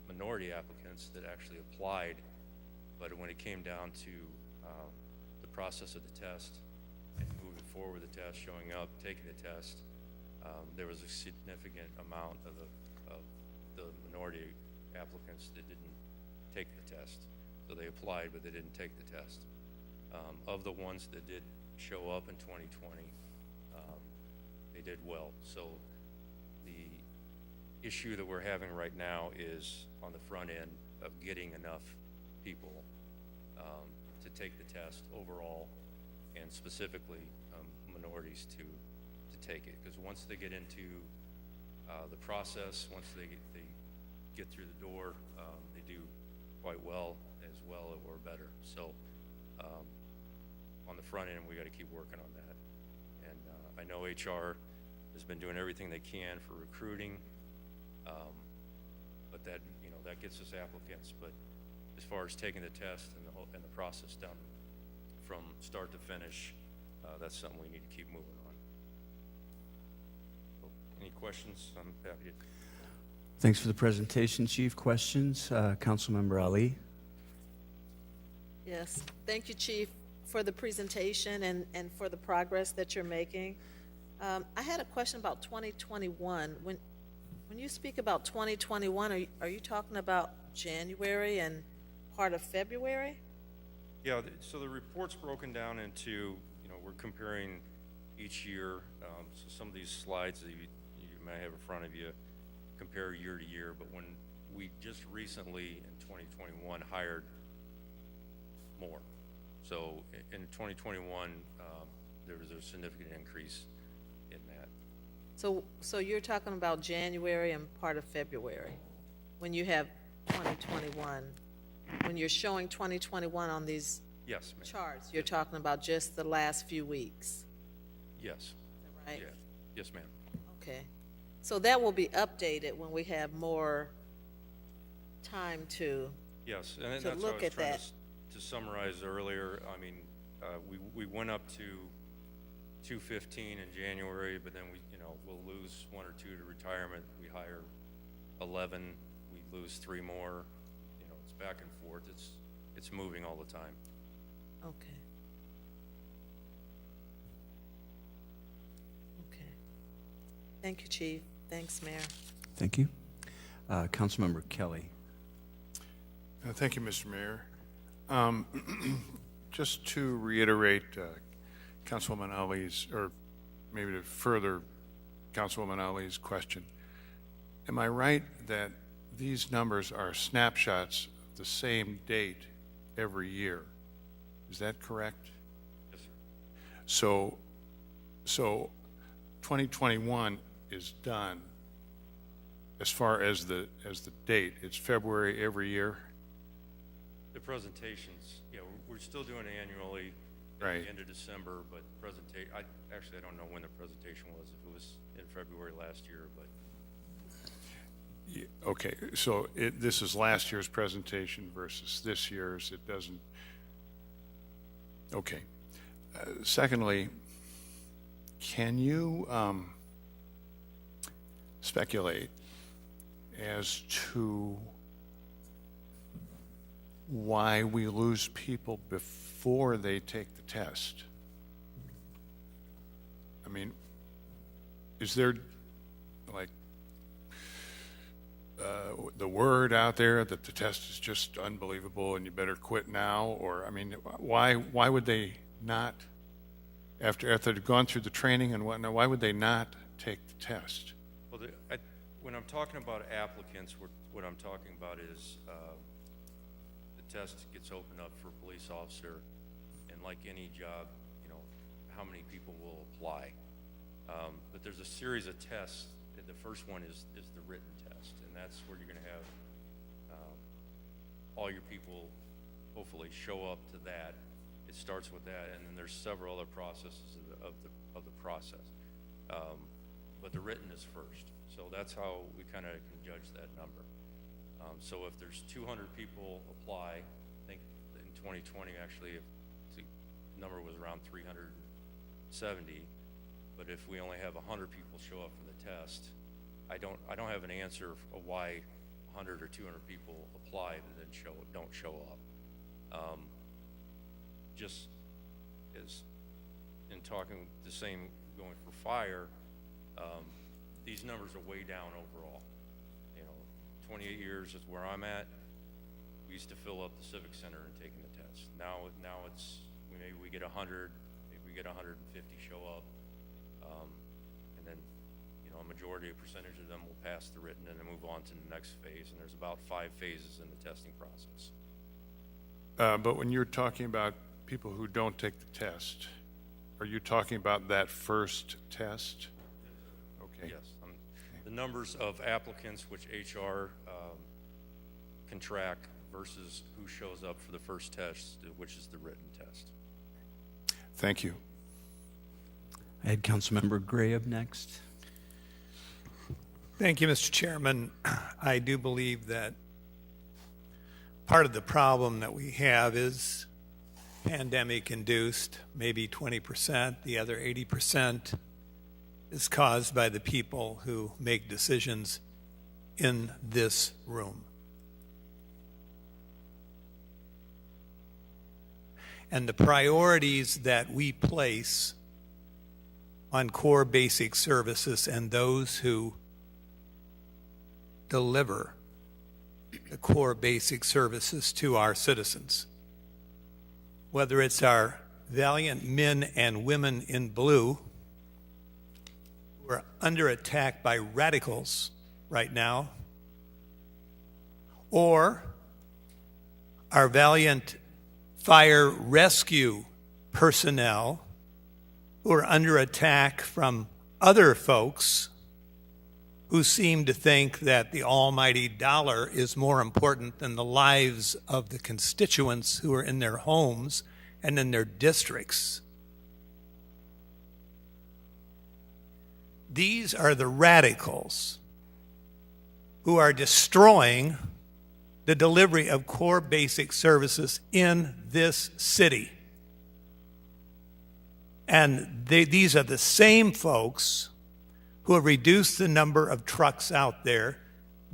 minority applicants that actually applied, but when it came down to the process of the test and moving forward with the test, showing up, taking the test, there was a significant amount of the minority applicants that didn't take the test. So they applied, but they didn't take the test. Of the ones that did show up in 2020, they did well. So the issue that we're having right now is on the front end of getting enough people to take the test overall, and specifically minorities to take it. Because once they get into the process, once they get through the door, they do quite well or better. So on the front end, we got to keep working on that. And I know HR has been doing everything they can for recruiting, but that that gets us applicants. But as far as taking the test and the process done from start to finish, that's something we need to keep moving on. So, any questions? I'm happy to. Thanks for the presentation, Chief. Questions? Councilmember Ali? Yes, thank you, Chief, for the presentation and for the progress that you're making. I had a question about 2021. When you speak about 2021, are you talking about January and part of February? Yeah, so the report's broken down into, we're comparing each year. So some of these slides that you may have in front of you compare year to year, but when we just recently in 2021 hired more. So in 2021, there was a significant increase in that. So you're talking about January and part of February when you have 2021. When you're showing 2021 on these Yes, ma'am. charts, you're talking about just the last few weeks. Yes. Is that right? Yeah. Yes, ma'am. Okay. So that will be updated when we have more time to, Yes, and to that's look what I was at trying that. to summarize earlier. I mean, we went up to 215 in January, but then we'll lose 1 or 2 to retirement. We hire 11, we lose 3 more. It's back and forth. It's moving all the time. okay. Okay. Thank you, Chief. Thanks, Mayor. Thank you. Councilmember Kelly? Thank you, Mr. Mayor. Just to reiterate Councilwoman Ali's, or maybe to further Councilwoman Ali's question, am I right that these numbers are snapshots of the same date every year? Is that correct? Yes, sir. So 2021 is done as far as the date. It's February every year. The presentations, we're still doing it annually at Right. the end of December, but I don't know when the presentation was, if it was in February last year, but Okay, so this is last year's presentation versus this year's. It doesn't. Okay. Secondly, can you speculate as to why we lose people before they take the test? I mean, is there like the word out there that the test is just unbelievable and you better quit now? Or, I mean, why would they not, after they've gone through the training and whatnot, why would they not take the test? Well, when I'm talking about applicants, what I'm talking about is the test gets opened up for a police officer, and like any job, how many people will apply. But there's a series of tests. The first one is the written test, and that's where you're going to have all your people hopefully show up to that. It starts with that, and then there's several other processes of the process. But the written is first, so that's how we kind of can judge that number. So if there's 200 people apply, I think in 2020 actually, the number was around 370. But if we only have 100 people show up for the test, I don't have an answer of why 100 or 200 people apply and then don't show up. Just as in talking the same going for fire, these numbers are way down overall. 28 years is where I'm at. We used to fill up the Civic Center and taking the test. Now it's maybe we get 100, maybe we get 150 show up. And then, a majority, a percentage of them will pass the written and then move on to the next phase. And there's about 5 phases in the testing process. But when you're talking about people who don't take the test, are you talking about that first test? Okay. Yes. The numbers of applicants which HR can track versus who shows up for the first test, which is the written test. Thank you. I had Councilmember Gray up next. Thank you, Mr. Chairman. I do believe that part of the problem that we have is pandemic-induced, maybe 20%. The other 80% is caused by the people who make decisions in this room. And the priorities that we place on core basic services and those who deliver the core basic services to our citizens, whether it's our valiant men and women in blue who are under attack by radicals right now, or our valiant fire rescue personnel who are under attack from other folks who seem to think that the almighty dollar is more important than the lives of the constituents who are in their homes and in their districts. These are the radicals who are destroying the delivery of core basic services in this city. And these are the same folks who have reduced the number of trucks out there,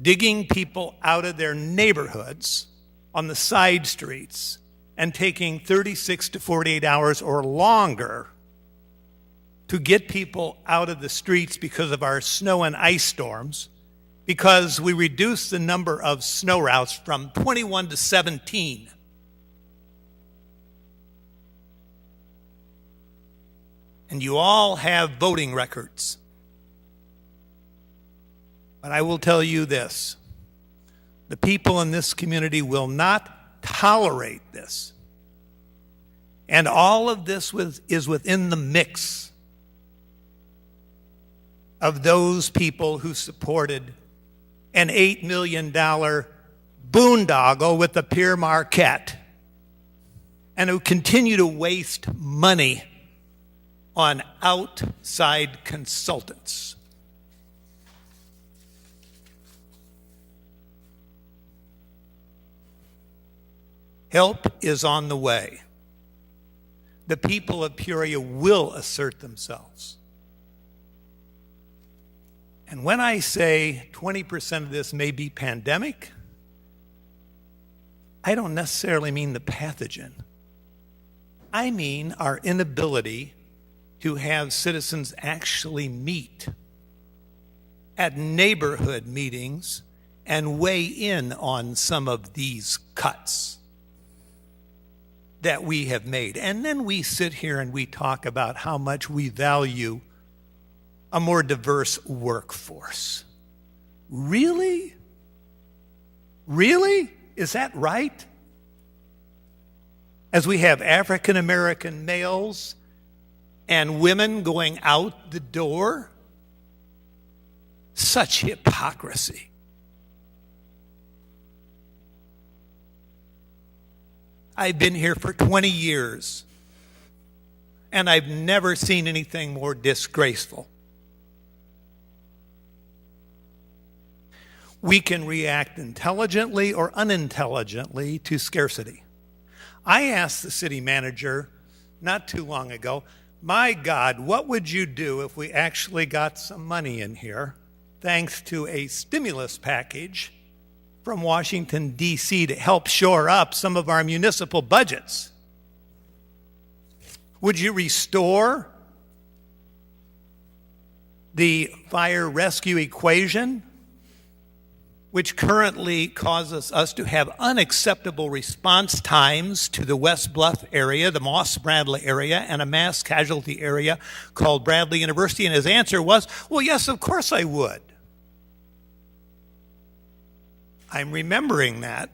digging people out of their neighborhoods on the side streets and taking 36 to 48 hours or longer to get people out of the streets because of our snow and ice storms, because we reduced the number of snow routes from 21 to 17. And you all have voting records. But I will tell you this: the people in this community will not tolerate this. And all of this is within the mix of those people who supported an $8 million boondoggle with the Pierre Marquette and who continue to waste money on outside consultants. Help is on the way. The people of Peoria will assert themselves. And when I say 20% of this may be pandemic, I don't necessarily mean the pathogen. I mean our inability to have citizens actually meet at neighborhood meetings and weigh in on some of these cuts that we have made. And then we sit here and we talk about how much we value a more diverse workforce. Really? Really? Is that right? As we have African American males and women going out the door? Such hypocrisy. I've been here for 20 years, and I've never seen anything more disgraceful. We can react intelligently or unintelligently to scarcity. I asked the city manager not too long ago, my God, what would you do if we actually got some money in here, thanks to a stimulus package from Washington, D.C. to help shore up some of our municipal budgets? Would you restore the fire rescue equation? which currently causes us to have unacceptable response times to the West Bluff area, the Moss Bradley area, and a mass casualty area called Bradley University? And his answer was, well, yes, of course I would. I'm remembering that.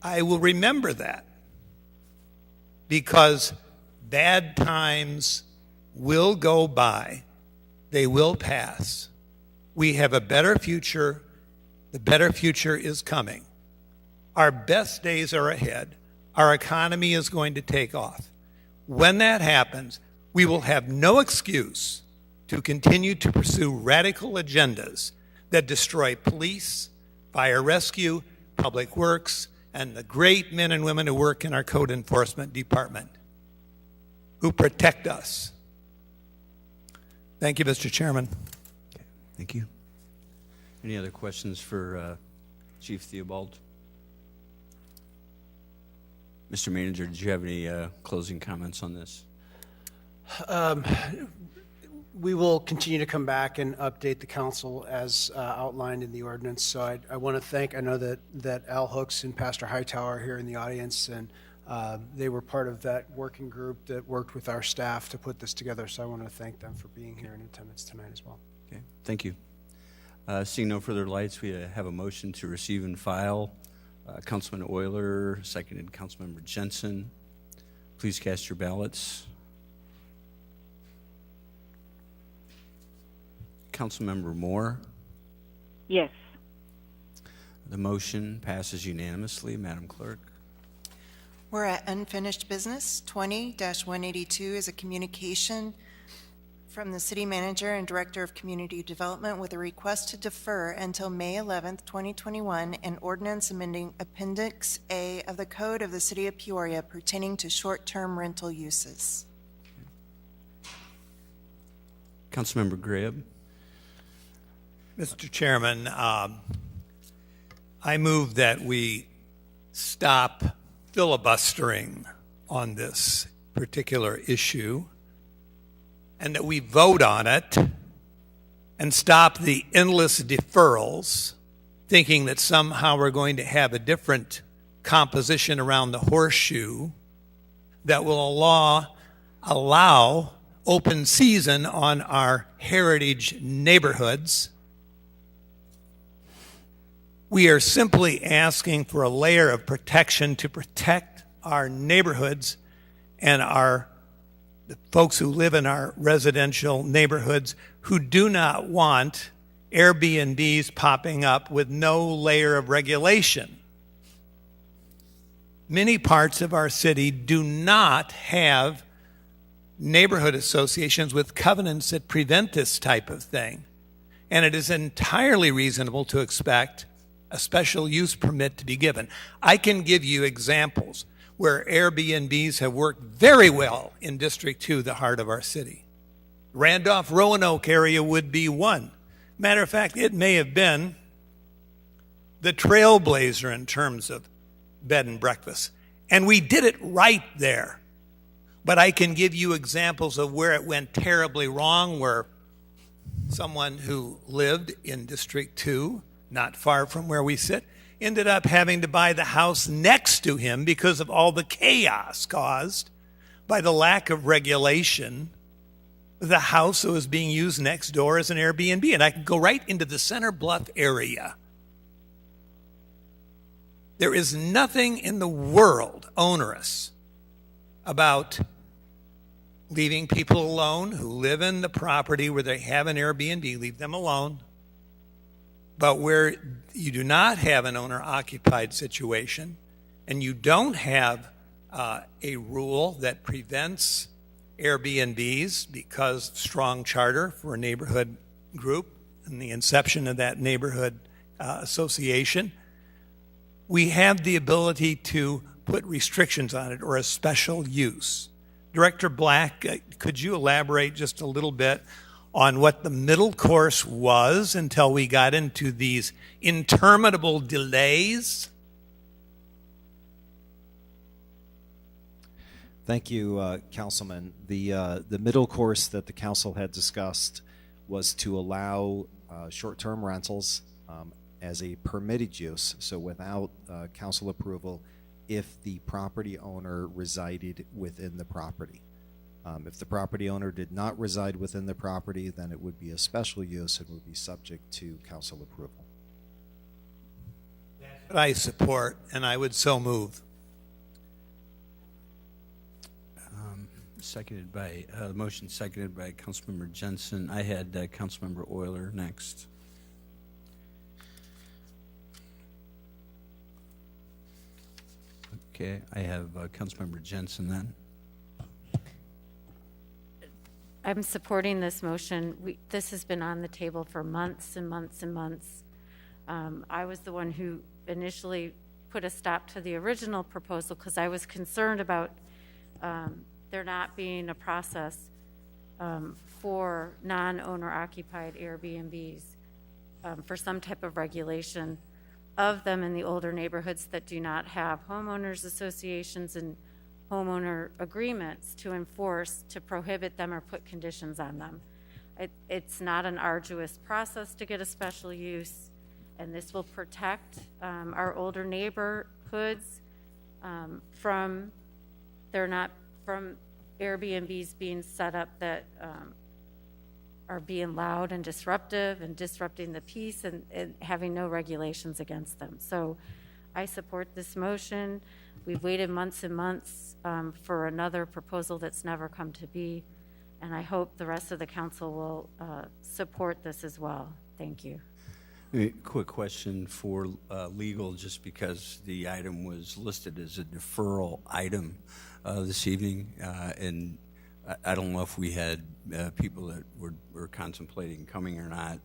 I will remember that, because bad times will go by. They will pass. We have a better future. The better future is coming. Our best days are ahead. Our economy is going to take off. When that happens, we will have no excuse to continue to pursue radical agendas that destroy police, fire rescue, public works, and the great men and women who work in our code enforcement department, who protect us. Thank you, Mr. Chairman. Thank you. Any other questions for Chief Theobald? Mr. Manager, did you have any closing comments on this? We will continue to come back and update the council as outlined in the ordinance. So I want to thank, I know that Al Hooks and Pastor Hightower are here in the audience, and they were part of that working group that worked with our staff to put this together. So I want to thank them for being here in attendance tonight as well. Okay, thank you. Seeing no further lights, we have a motion to receive and file. Councilman Euler, seconded Councilmember Jensen. Please cast your ballots. Councilmember Moore. Yes. The motion passes unanimously. Madam Clerk. We're at unfinished business. 20-182 is a communication from the City Manager and Director of Community Development with a request to defer until May 11th, 2021, an ordinance amending Appendix A of the Code of the City of Peoria pertaining to short-term rental uses. Councilmember Gribb. Mr. Chairman, I move that we stop filibustering on this particular issue and that we vote on it and stop the endless deferrals, thinking that somehow we're going to have a different composition around the horseshoe that will allow open season on our heritage neighborhoods. We are simply asking for a layer of protection to protect our neighborhoods and the folks who live in our residential neighborhoods who do not want Airbnbs popping up with no layer of regulation. Many parts of our city do not have neighborhood associations with covenants that prevent this type of thing. And it is entirely reasonable to expect a special use permit to be given. I can give you examples where Airbnbs have worked very well in District 2, the heart of our city. Randolph Roanoke area would be one. Matter of fact, it may have been the trailblazer in terms of bed and breakfast. And we did it right there. But I can give you examples of where it went terribly wrong, where someone who lived in District 2, not far from where we sit, ended up having to buy the house next to him because of all the chaos caused by the lack of regulation. The house that was being used next door as an Airbnb. And I can go right into the Center Bluff area. There is nothing in the world onerous about leaving people alone who live in the property where they have an Airbnb, leave them alone. But where you do not have an owner-occupied situation and you don't have a rule that prevents Airbnbs because strong charter for a neighborhood group and the inception of that neighborhood association, we have the ability to put restrictions on it or a special use. Director Black, could you elaborate just a little bit on what the middle course was until we got into these interminable delays? Thank you, Councilman. The middle course that the council had discussed was to allow short-term rentals as a permitted use, so without council approval, if the property owner resided within the property. If the property owner did not reside within the property, then it would be a special use and would be subject to council approval. That I support, and I would so move. Seconded by, motion seconded by Councilmember Jensen. I had Councilmember Euler next. Okay, I have Councilmember Jensen then. I'm supporting this motion. This has been on the table for months and months and months. I was the one who initially put a stop to the original proposal because I was concerned about there not being a process for non-owner occupied Airbnbs for some type of regulation of them in the older neighborhoods that do not have homeowners associations and homeowner agreements to enforce, to prohibit them or put conditions on them. It's not an arduous process to get a special use, and this will protect our older neighborhoods from Airbnbs being set up that are being loud and disruptive and disrupting the peace and having no regulations against them. So I support this motion. We've waited months and months for another proposal that's never come to be, and I hope the rest of the council will support this as well. Thank you. Quick question for legal, just because the item was listed as a deferral item this evening, and I don't know if we had people that were contemplating coming or not.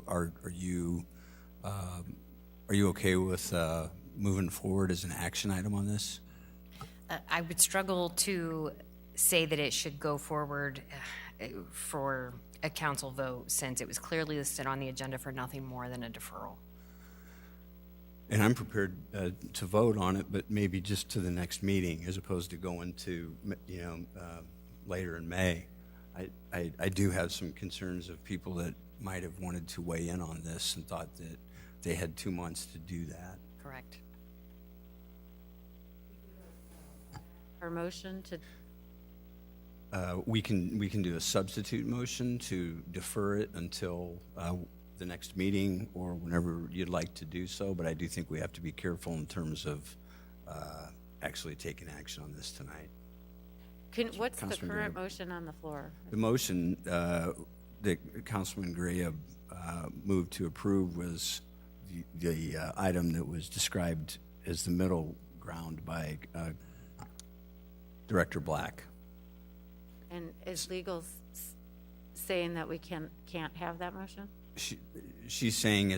Are you okay with moving forward as an action item on this? I would struggle to say that it should go forward for a council vote, since it was clearly listed on the agenda for nothing more than a deferral. And I'm prepared to vote on it, but maybe just to the next meeting, as opposed to going to, later in May. I do have some concerns of people that might have wanted to weigh in on this and thought that they had 2 months to do that. Correct. Our motion to We can do a substitute motion to defer it until the next meeting or whenever you'd like to do so, but I do think we have to be careful in terms of actually taking action on this tonight. what's the Councilman current Gray. motion on the floor? The motion that Councilman Gray moved to approve was the item that was described as the middle ground by Director Black. And is legal saying that we can't have that motion? She's saying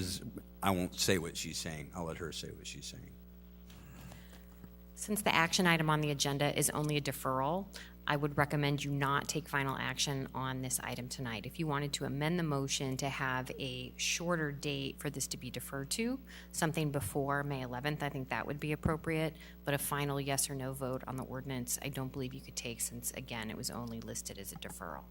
I won't say what she's saying. I'll let her say what she's saying. Since the action item on the agenda is only a deferral, I would recommend you not take final action on this item tonight. If you wanted to amend the motion to have a shorter date for this to be deferred to, something before May 11th, I think that would be appropriate. But a final yes or no vote on the ordinance, I don't believe you could take, since, again, it was only listed as a deferral.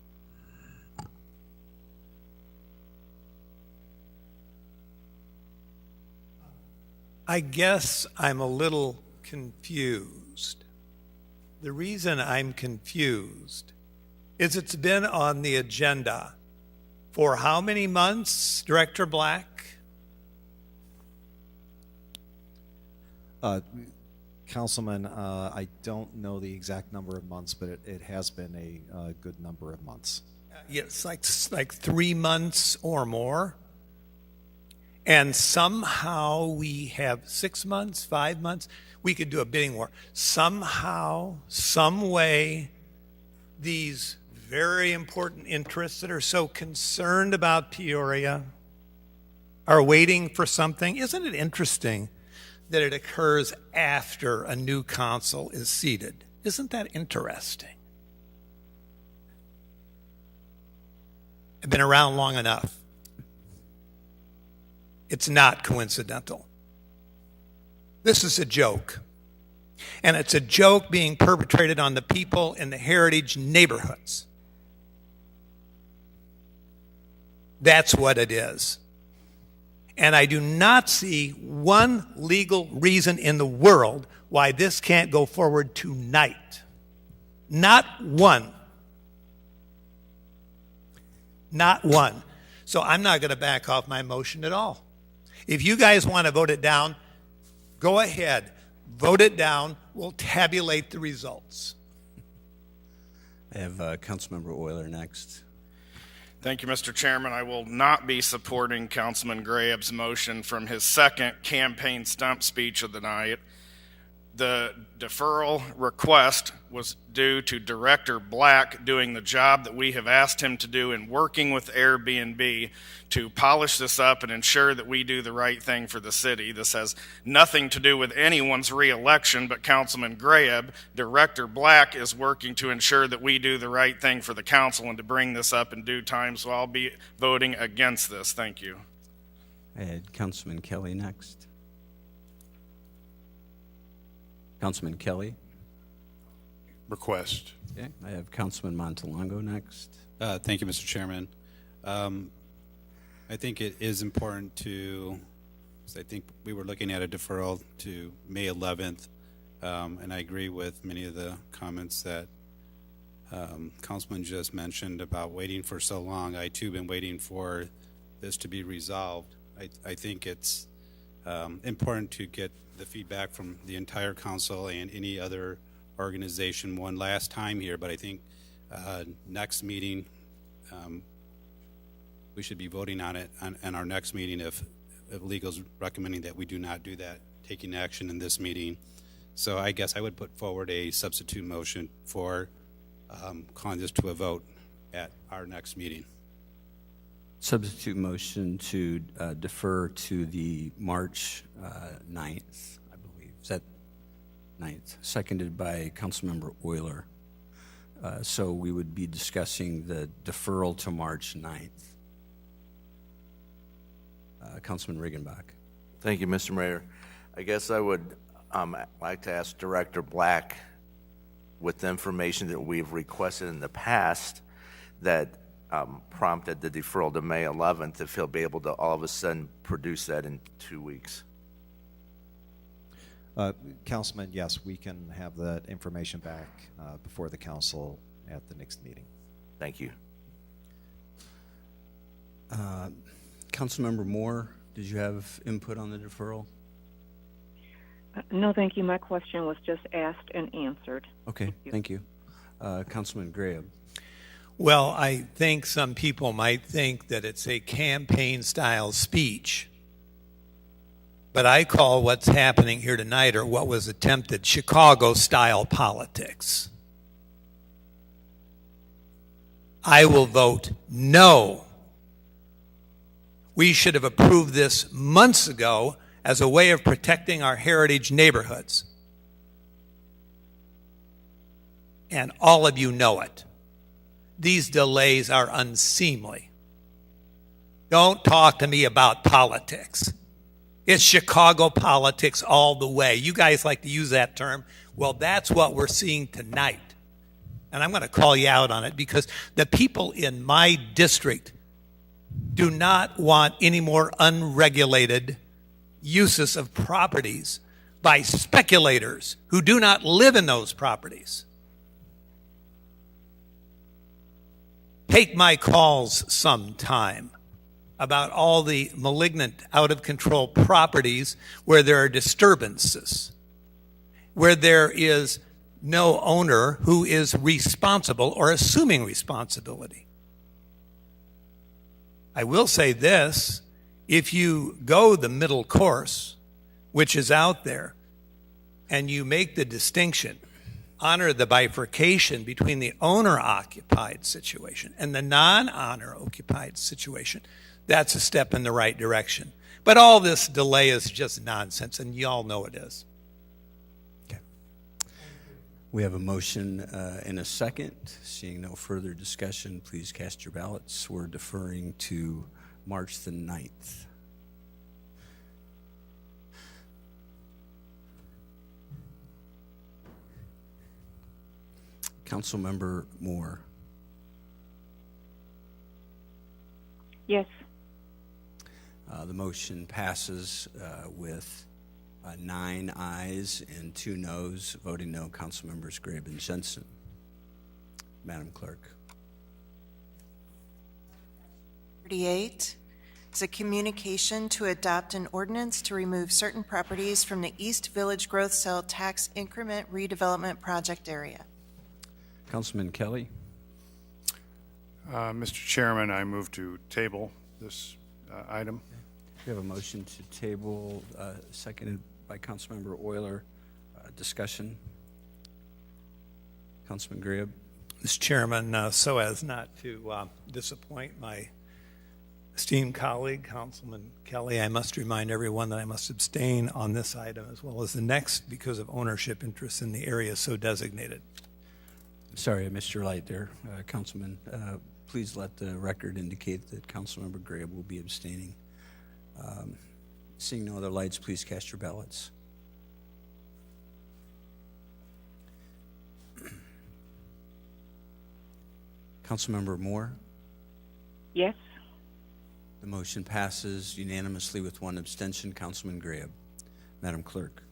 I guess I'm a little confused. The reason I'm confused is it's been on the agenda for how many months, Director Black? Councilman, I don't know the exact number of months, but it has been a good number of months. Yes, like 3 months or more. And somehow we have 6 months, 5 months. We could do a bidding war. Somehow, some way, these very important interests that are so concerned about Peoria are waiting for something. Isn't it interesting that it occurs after a new council is seated? Isn't that interesting? I've been around long enough. It's not coincidental. This is a joke. And it's a joke being perpetrated on the people in the heritage neighborhoods. That's what it is. And I do not see one legal reason in the world why this can't go forward tonight. Not one. Not one. So I'm not going to back off my motion at all. If you guys want to vote it down, go ahead. Vote it down. We'll tabulate the results. I have Councilmember Euler next. Thank you, Mr. Chairman. I will not be supporting Councilman Grahab's motion from his second campaign stump speech of the night. The deferral request was due to Director Black doing the job that we have asked him to do in working with Airbnb to polish this up and ensure that we do the right thing for the city. This has nothing to do with anyone's reelection, but Councilman Graham, Director Black is working to ensure that we do the right thing for the council and to bring this up in due time, so I'll be voting against this. Thank you. I had Councilman Kelly next. Councilman Kelly. Request. Okay. I have Councilman Montalongo next. Thank you, Mr. Chairman. I think it is important to, I think we were looking at a deferral to May 11th, and I agree with many of the comments that Councilman just mentioned about waiting for so long. I too been waiting for this to be resolved. I think it's important to get the feedback from the entire council and any other organization one last time here, but I think next meeting we should be voting on it on our next meeting if legal's recommending that we do not do that, taking action in this meeting. So I guess I would put forward a substitute motion for calling this to a vote at our next meeting. Substitute motion to defer to the March 9th, I believe. Is that 9th? Seconded by Councilmember Euler. So we would be discussing the deferral to March 9th. Councilman Regenbach. Thank you, Mr. Mayor. I guess I would like to ask Director Black, with the information that we've requested in the past that prompted the deferral to May 11th, if he'll be able to all of a sudden produce that in 2 weeks. Councilman, yes, we can have that information back before the council at the next meeting. Thank you. Councilmember Moore, did you have input on the deferral? No, thank you. My question was just asked and answered. Okay, thank you. Councilman Graham. Well, I think some people might think that it's a campaign-style speech. But I call what's happening here tonight, or what was attempted, Chicago-style politics. I will vote no. We should have approved this months ago as a way of protecting our heritage neighborhoods. And all of you know it. These delays are unseemly. Don't talk to me about politics. It's Chicago politics all the way. You guys like to use that term. Well, that's what we're seeing tonight. And I'm going to call you out on it because the people in my district do not want any more unregulated uses of properties by speculators who do not live in those properties. Take my calls sometime about all the malignant, out-of-control properties where there are disturbances, where there is no owner who is responsible or assuming responsibility. I will say this, if you go the middle course, which is out there, and you make the distinction, honor the bifurcation between the owner-occupied situation and the non-owner-occupied situation, that's a step in the right direction. But all this delay is just nonsense, and y'all know it is. Okay. We have a motion and a second. Seeing no further discussion, please cast your ballots. We're deferring to March the 9th. Councilmember Moore. Yes. The motion passes with 9 ayes and 2 noes. Voting no, Councilmembers Grabe and Jensen. Madam Clerk. 38 is a communication to adopt an ordinance to remove certain properties from the East Village Growth Cell Tax Increment Redevelopment Project area. Councilman Kelly. Mr. Chairman, I move to table this item. We have a motion to table, seconded by Councilmember Euler. Discussion. Councilman Grabe. Mr. Chairman, so as not to disappoint my esteemed colleague, Councilman Kelly, I must remind everyone that I must abstain on this item as well as the next because of ownership interests in the area so designated. Sorry, I missed your light there, Councilman. Please let the record indicate that Councilmember Grabe will be abstaining. Seeing no other lights, please cast your ballots. Councilmember Moore. Yes. The motion passes unanimously with 1 abstention. Councilman Grabe. Madam Clerk.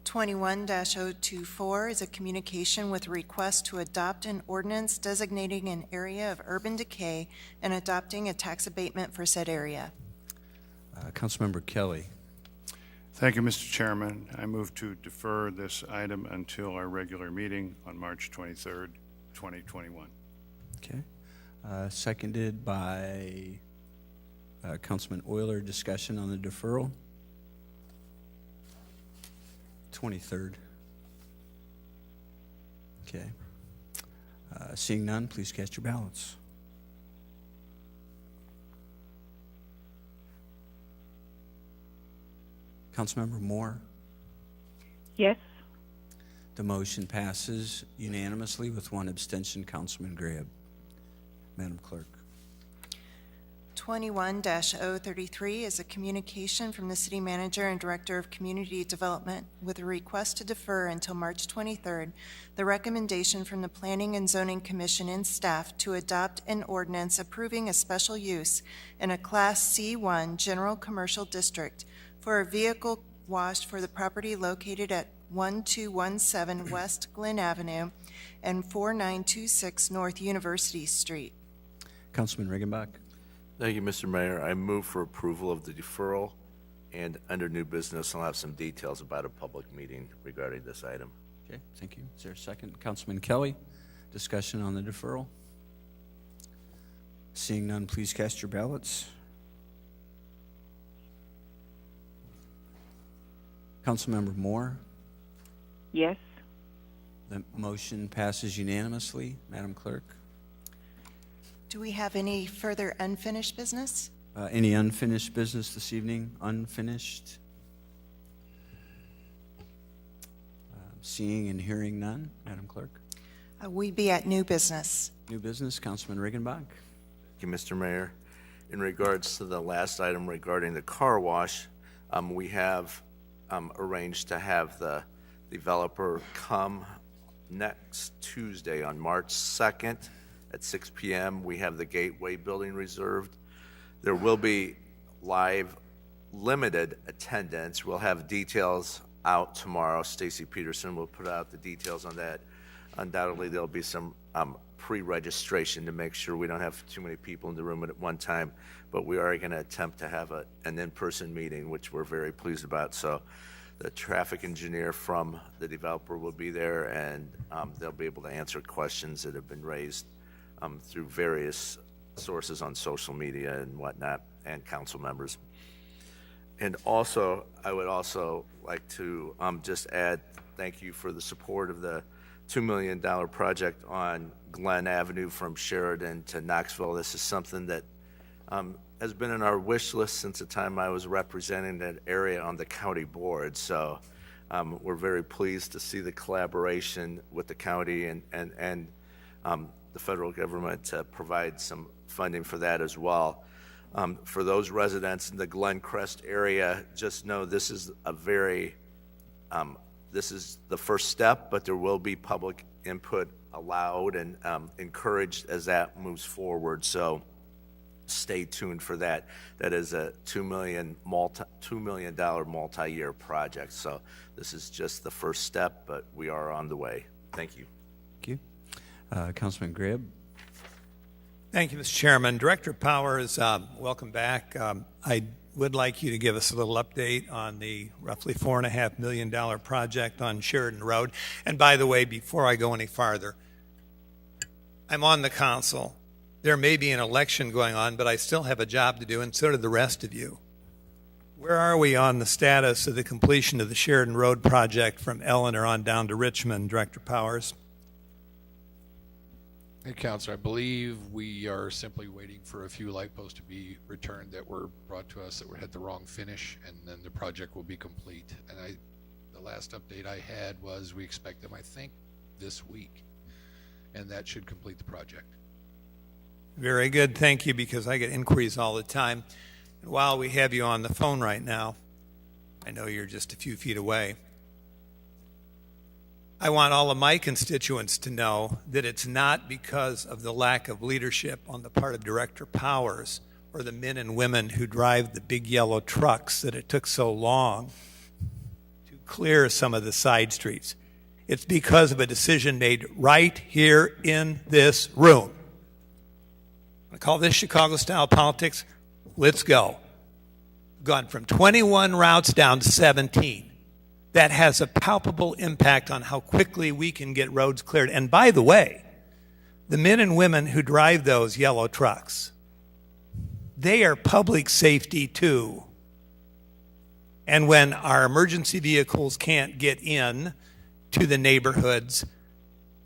21-024 is a communication with a request to adopt an ordinance designating an area of urban decay and adopting a tax abatement for said area. Councilmember Kelly. Thank you, Mr. Chairman. I move to defer this item until our regular meeting on March 23rd, 2021. Okay. Seconded by Councilman Euler. Discussion on the deferral. 23rd. Okay. Seeing none, please cast your ballots. Councilmember Moore. Yes. The motion passes unanimously with 1 abstention. Councilman Grabe. Madam Clerk. 21-033 is a communication from the City Manager and Director of Community Development with a request to defer until March 23rd the recommendation from the Planning and Zoning Commission and staff to adopt an ordinance approving a special use in a Class C1 General Commercial District for a vehicle wash for the property located at 1217 West Glen Avenue and 4926 North University Street. Councilman Riggenbach. Thank you, Mr. Mayor. I move for approval of the deferral, and under new business, I'll have some details about a public meeting regarding this item. Okay, thank you. Is there a second? Councilman Kelly, discussion on the deferral. Seeing none, please cast your ballots. Councilmember Moore. Yes. The motion passes unanimously. Madam Clerk. Do we have any further unfinished business? Any unfinished business this evening? Unfinished? Seeing and hearing none. Madam Clerk. We be at new business. New business, Councilman Riggenbach. Thank you, Mr. Mayor. In regards to the last item regarding the car wash, we have arranged to have the developer come next Tuesday on March 2nd at 6 p.m. We have the Gateway building reserved. There will be live limited attendance. We'll have details out tomorrow. Stacy Peterson will put out the details on that. Undoubtedly, there'll be some pre-registration to make sure we don't have too many people in the room at one time, but we are going to attempt to have an in-person meeting, which we're very pleased about. So the traffic engineer from the developer will be there, and they'll be able to answer questions that have been raised through various sources on social media and whatnot, and council members. And also, I would also like to just add thank you for the support of the $2 million project on Glen Avenue from Sheridan to Knoxville. This is something that has been in our wish list since the time I was representing that area on the county board. So we're very pleased to see the collaboration with the county and the federal government to provide some funding for that as well. For those residents in the Glen Crest area, just know this is this is the first step, but there will be public input allowed and encouraged as that moves forward. So stay tuned for that. That is a $2 million multi-year project. So this is just the first step, but we are on the way. Thank you. Thank you. Councilman Graham. Thank you, Mr. Chairman. Director Powers, welcome back. I would like you to give us a little update on the roughly $4.5 million project on Sheridan Road. And by the way, before I go any farther, I'm on the council. There may be an election going on, but I still have a job to do, and so do the rest of you. Where are we on the status of the completion of the Sheridan Road project from Eleanor on down to Richmond, Director Powers? Hey, Councilor, I believe we are simply waiting for a few light posts to be returned that were brought to us that had the wrong finish, and then the project will be complete. And the last update I had was we expect them, I think, this week, and that should complete the project. Very good. Thank you, because I get inquiries all the time. And while we have you on the phone right now, I know you're just a few feet away. I want all of my constituents to know that it's not because of the lack of leadership on the part of Director Powers or the men and women who drive the big yellow trucks that it took so long to clear some of the side streets. It's because of a decision made right here in this room. I call this Chicago-style politics. Let's go. Gone from 21 routes down to 17. That has a palpable impact on how quickly we can get roads cleared. And by the way, the men and women who drive those yellow trucks, they are public safety too. And when our emergency vehicles can't get in to the neighborhoods,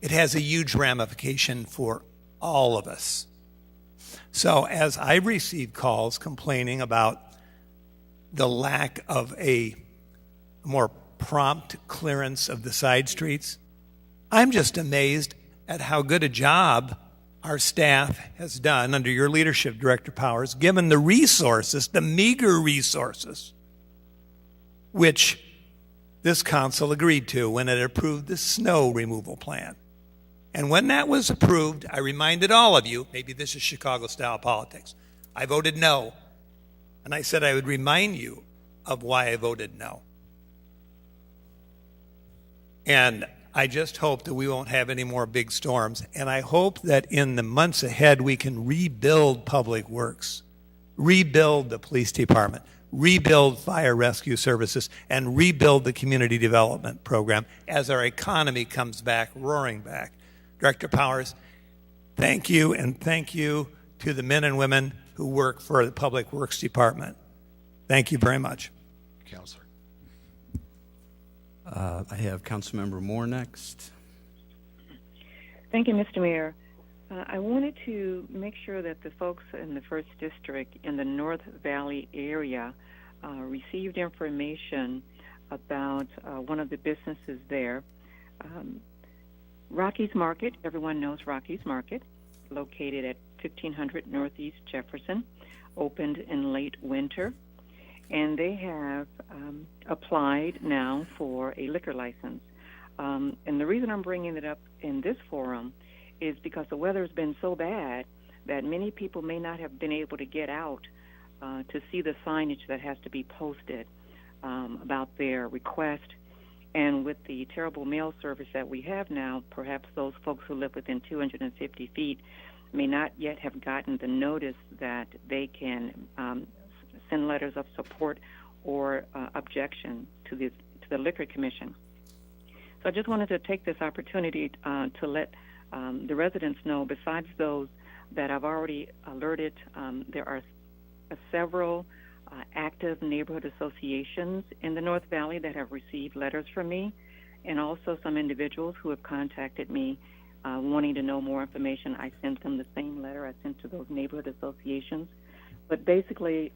it has a huge ramification for all of us. So as I receive calls complaining about the lack of a more prompt clearance of the side streets, I'm just amazed at how good a job our staff has done under your leadership, Director Powers, given the resources, the meager resources, which this council agreed to when it approved the snow removal plan. And when that was approved, I reminded all of you, maybe this is Chicago-style politics, I voted no. And I said I would remind you of why I voted no. And I just hope that we won't have any more big storms. And I hope that in the months ahead, we can rebuild public works, rebuild the police department, rebuild fire rescue services, and rebuild the community development program as our economy comes back, roaring back. Director Powers, thank you, and thank you to the men and women who work for the Public Works Department. Thank you very much. Councilor. I have Councilmember Moore next. Thank you, Mr. Mayor. I wanted to make sure that the folks in the 1st District in the North Valley area received information about one of the businesses there. Rocky's Market, everyone knows Rocky's Market, located at 1500 Northeast Jefferson, opened in late winter. And they have applied now for a liquor license. And the reason I'm bringing it up in this forum is because the weather has been so bad that many people may not have been able to get out to see the signage that has to be posted about their request. And with the terrible mail service that we have now, perhaps those folks who live within 250 feet may not yet have gotten the notice that they can send letters of support or objection to the Liquor Commission. So I just wanted to take this opportunity to let the residents know, besides those that I've already alerted, there are several active neighborhood associations in the North Valley that have received letters from me, and also some individuals who have contacted me wanting to know more information. I sent them the same letter I sent to those neighborhood associations. But basically,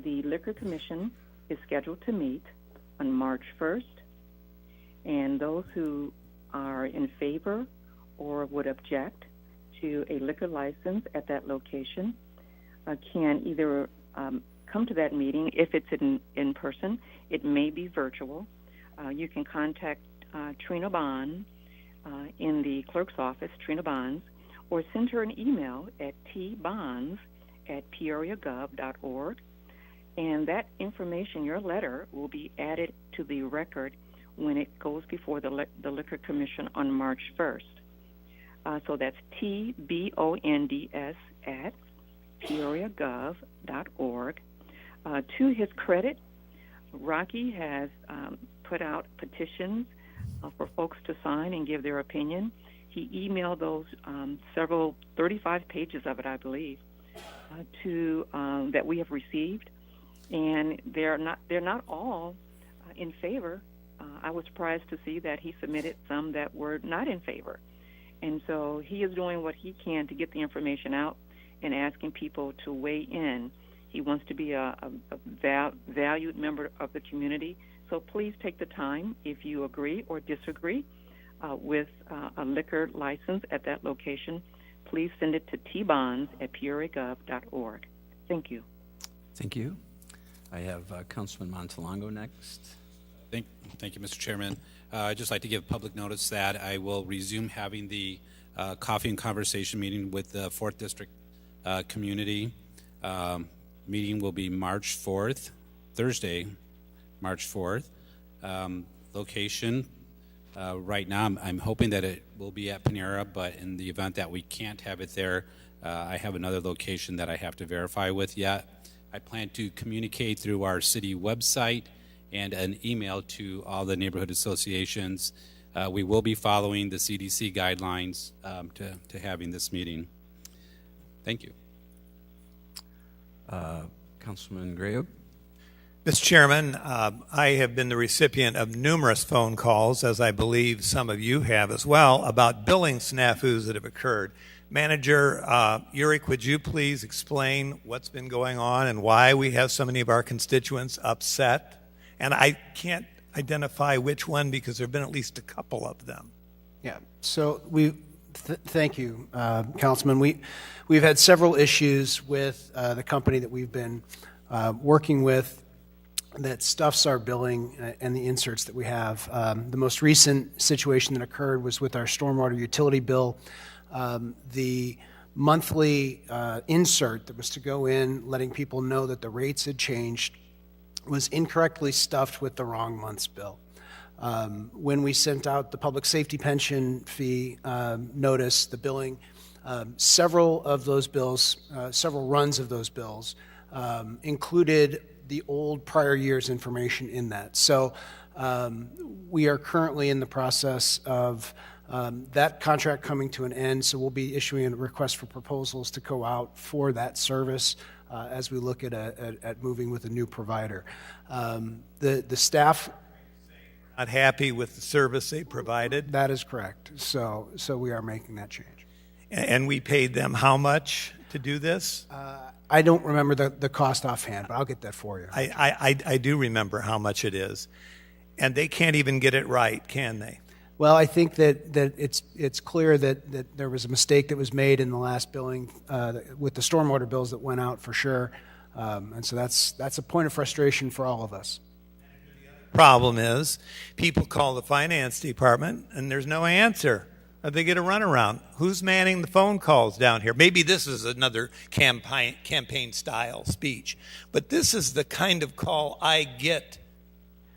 the Liquor Commission is scheduled to meet on March 1st, and those who are in favor or would object to a liquor license at that location can either come to that meeting. If it's in person, it may be virtual. You can contact Trina Bond in the clerk's office, Trina Bonds, or send her an email at tbonds peoriagov.org. And that information, your letter, will be added to the record when it goes before the Liquor Commission on March 1st. So that's TBONDS at peoriagov.org. To his credit, Rocky has put out petitions for folks to sign and give their opinion. He emailed those 35 pages of it, I believe, that we have received, and they're not all in favor. I was surprised to see that he submitted some that were not in favor, and so he is doing what he can to get the information out and asking people to weigh in. He wants to be a valued member of the community, so please take the time, if you agree or disagree with a liquor license at that location, please send it to tbonds@peoriagov.org. Thank you. Thank you. I have Councilman Montalongo next. Thank you, Mr. Chairman. I'd just like to give public notice that I will resume having the coffee and conversation meeting with the 4th District community. Meeting will be March 4th, Thursday, March 4th. Location, right now, I'm hoping that it will be at Peoria, but in the event that we can't have it there, I have another location that I have to verify with yet. I plan to communicate through our city website and an email to all the neighborhood associations. We will be following the CDC guidelines to having this meeting. Thank you. Councilman Graham. Mr. Chairman, I have been the recipient of numerous phone calls, as I believe some of you have as well, about billing snafus that have occurred. Manager Urick, would you please explain what's been going on and why we have so many of our constituents upset? And I can't identify which one because there have been at least a couple of them. Yeah, so thank you, Councilman. We've had several issues with the company that we've been working with that stuffs our billing and the inserts that we have. The most recent situation that occurred was with our stormwater utility bill. The monthly insert that was to go in, letting people know that the rates had changed, was incorrectly stuffed with the wrong month's bill. When we sent out the public safety pension fee notice, the billing, several of those bills, several runs of those bills, included the old prior year's information in that. So we are currently in the process of that contract coming to an end, so we'll be issuing a request for proposals to go out for that service as we look at moving with a new provider. The staff... Not happy with the service they provided? That is correct. So we are making that change. And we paid them how much to do this? I don't remember the cost offhand, but I'll get that for you. I do remember how much it is. And they can't even get it right, can they? Well, I think that it's clear that there was a mistake that was made in the last billing with the stormwater bills that went out for sure. And so that's a point of frustration for all of us. Problem is, people call the finance department and there's no answer. They get a runaround. Who's manning the phone calls down here? Maybe this is another campaign style speech, but this is the kind of call I get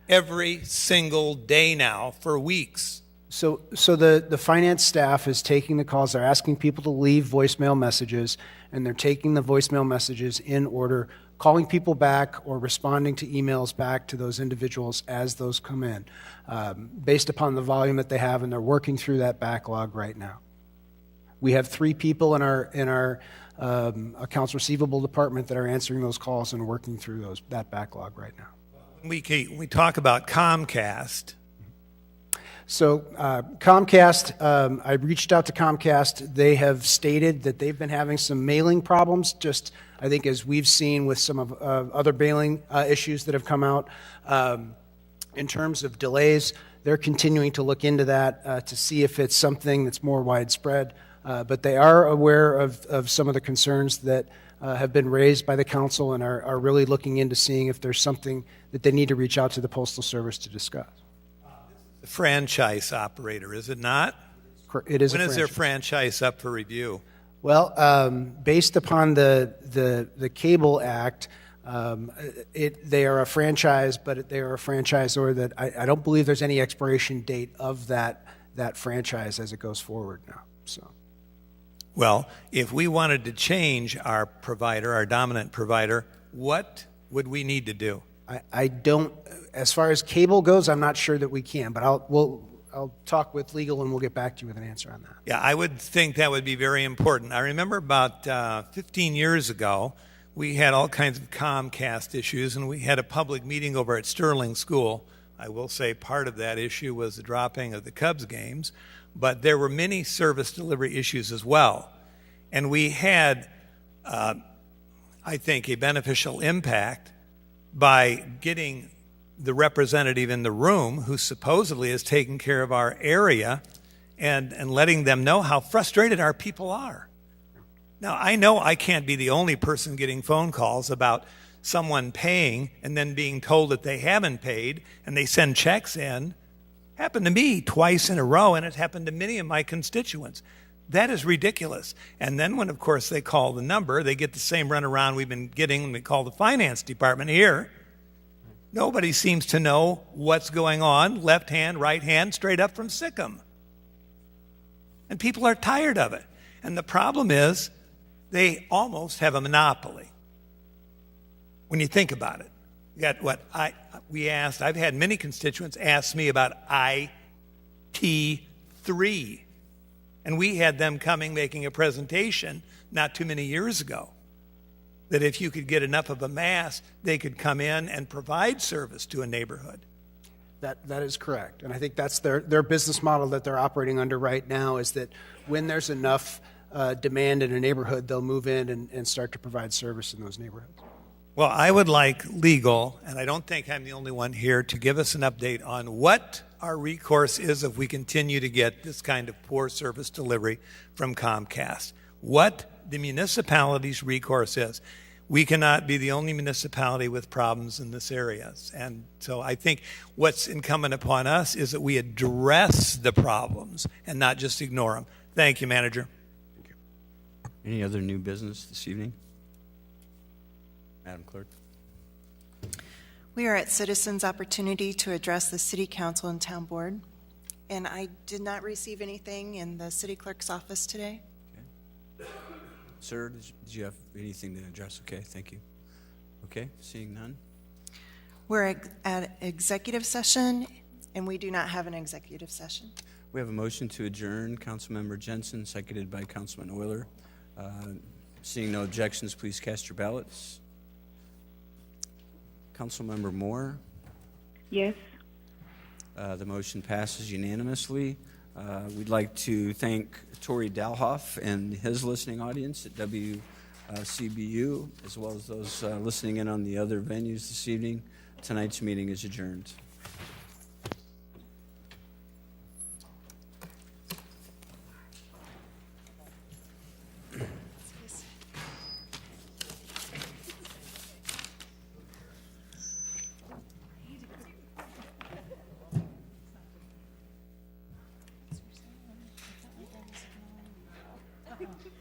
every single day now for weeks. So the finance staff is taking the calls. They're asking people to leave voicemail messages, and they're taking the voicemail messages in order, calling people back or responding to emails back to those individuals as those come in, based upon the volume that they have, and they're working through that backlog right now. We have 3 people in our accounts receivable department that are answering those calls and working through that backlog right now. We talk about Comcast. So Comcast, I reached out to Comcast. They have stated that they've been having some mailing problems, just I think as we've seen with some of other mailing issues that have come out. In terms of delays, they're continuing to look into that to see if it's something that's more widespread. But they are aware of some of the concerns that have been raised by the council and are really looking into seeing if there's something that they need to reach out to the Postal Service to discuss. The franchise operator, is it not? It is. When is their franchise up for review? Well, based upon the Cable Act, they are a franchise, but they are a franchisor that I don't believe there's any expiration date of that franchise as it goes forward now. So, Well, if we wanted to change our provider, our dominant provider, what would we need to do? I don't, as far as cable goes, I'm not sure that we can, but I'll talk with legal and we'll get back to you with an answer on that. Yeah, I would think that would be very important. I remember about 15 years ago, we had all kinds of Comcast issues, and we had a public meeting over at Sterling School. I will say part of that issue was the dropping of the Cubs games, but there were many service delivery issues as well. And we had, I think, a beneficial impact by getting the representative in the room who supposedly is taking care of our area and letting them know how frustrated our people are. Now, I know I can't be the only person getting phone calls about someone paying and then being told that they haven't paid and they send checks in. Happened to me twice in a row, and it happened to many of my constituents. That is ridiculous. And then when, of course, they call the number, they get the same runaround we've been getting when we call the finance department here. Nobody seems to know what's going on, left hand, right hand, straight up from Sikkim. And people are tired of it. And the problem is they almost have a monopoly. When you think about it, you got what I've had many constituents ask me about IT3. And we had them coming making a presentation not too many years ago that if you could get enough of a mass, they could come in and provide service to a neighborhood. That is correct. And I think that's their business model that they're operating under right now, is that when there's enough demand in a neighborhood, they'll move in and start to provide service in those neighborhoods. Well, I would like legal, and I don't think I'm the only one here, to give us an update on what our recourse is if we continue to get this kind of poor service delivery from Comcast. What the municipality's recourse is. We cannot be the only municipality with problems in this area. And so I think what's incumbent upon us is that we address the problems and not just ignore them. Thank you, Manager. Thank you. Any other new business this evening? Madam Clerk. We are at citizens' opportunity to address the City Council and Town Board. And I did not receive anything in the City Clerk's office today. Sir, did you have anything to address? Okay, thank you. Okay, seeing none. We're at executive session, and we do not have an executive session. We have a motion to adjourn. Councilmember Jensen, seconded by Councilman Euler. Seeing no objections, please cast your ballots. Councilmember Moore? Yes. The motion passes unanimously. We'd like to thank Tori Dalhoff and his listening audience at WCBU, as well as those listening in on the other venues this evening. Tonight's meeting is adjourned.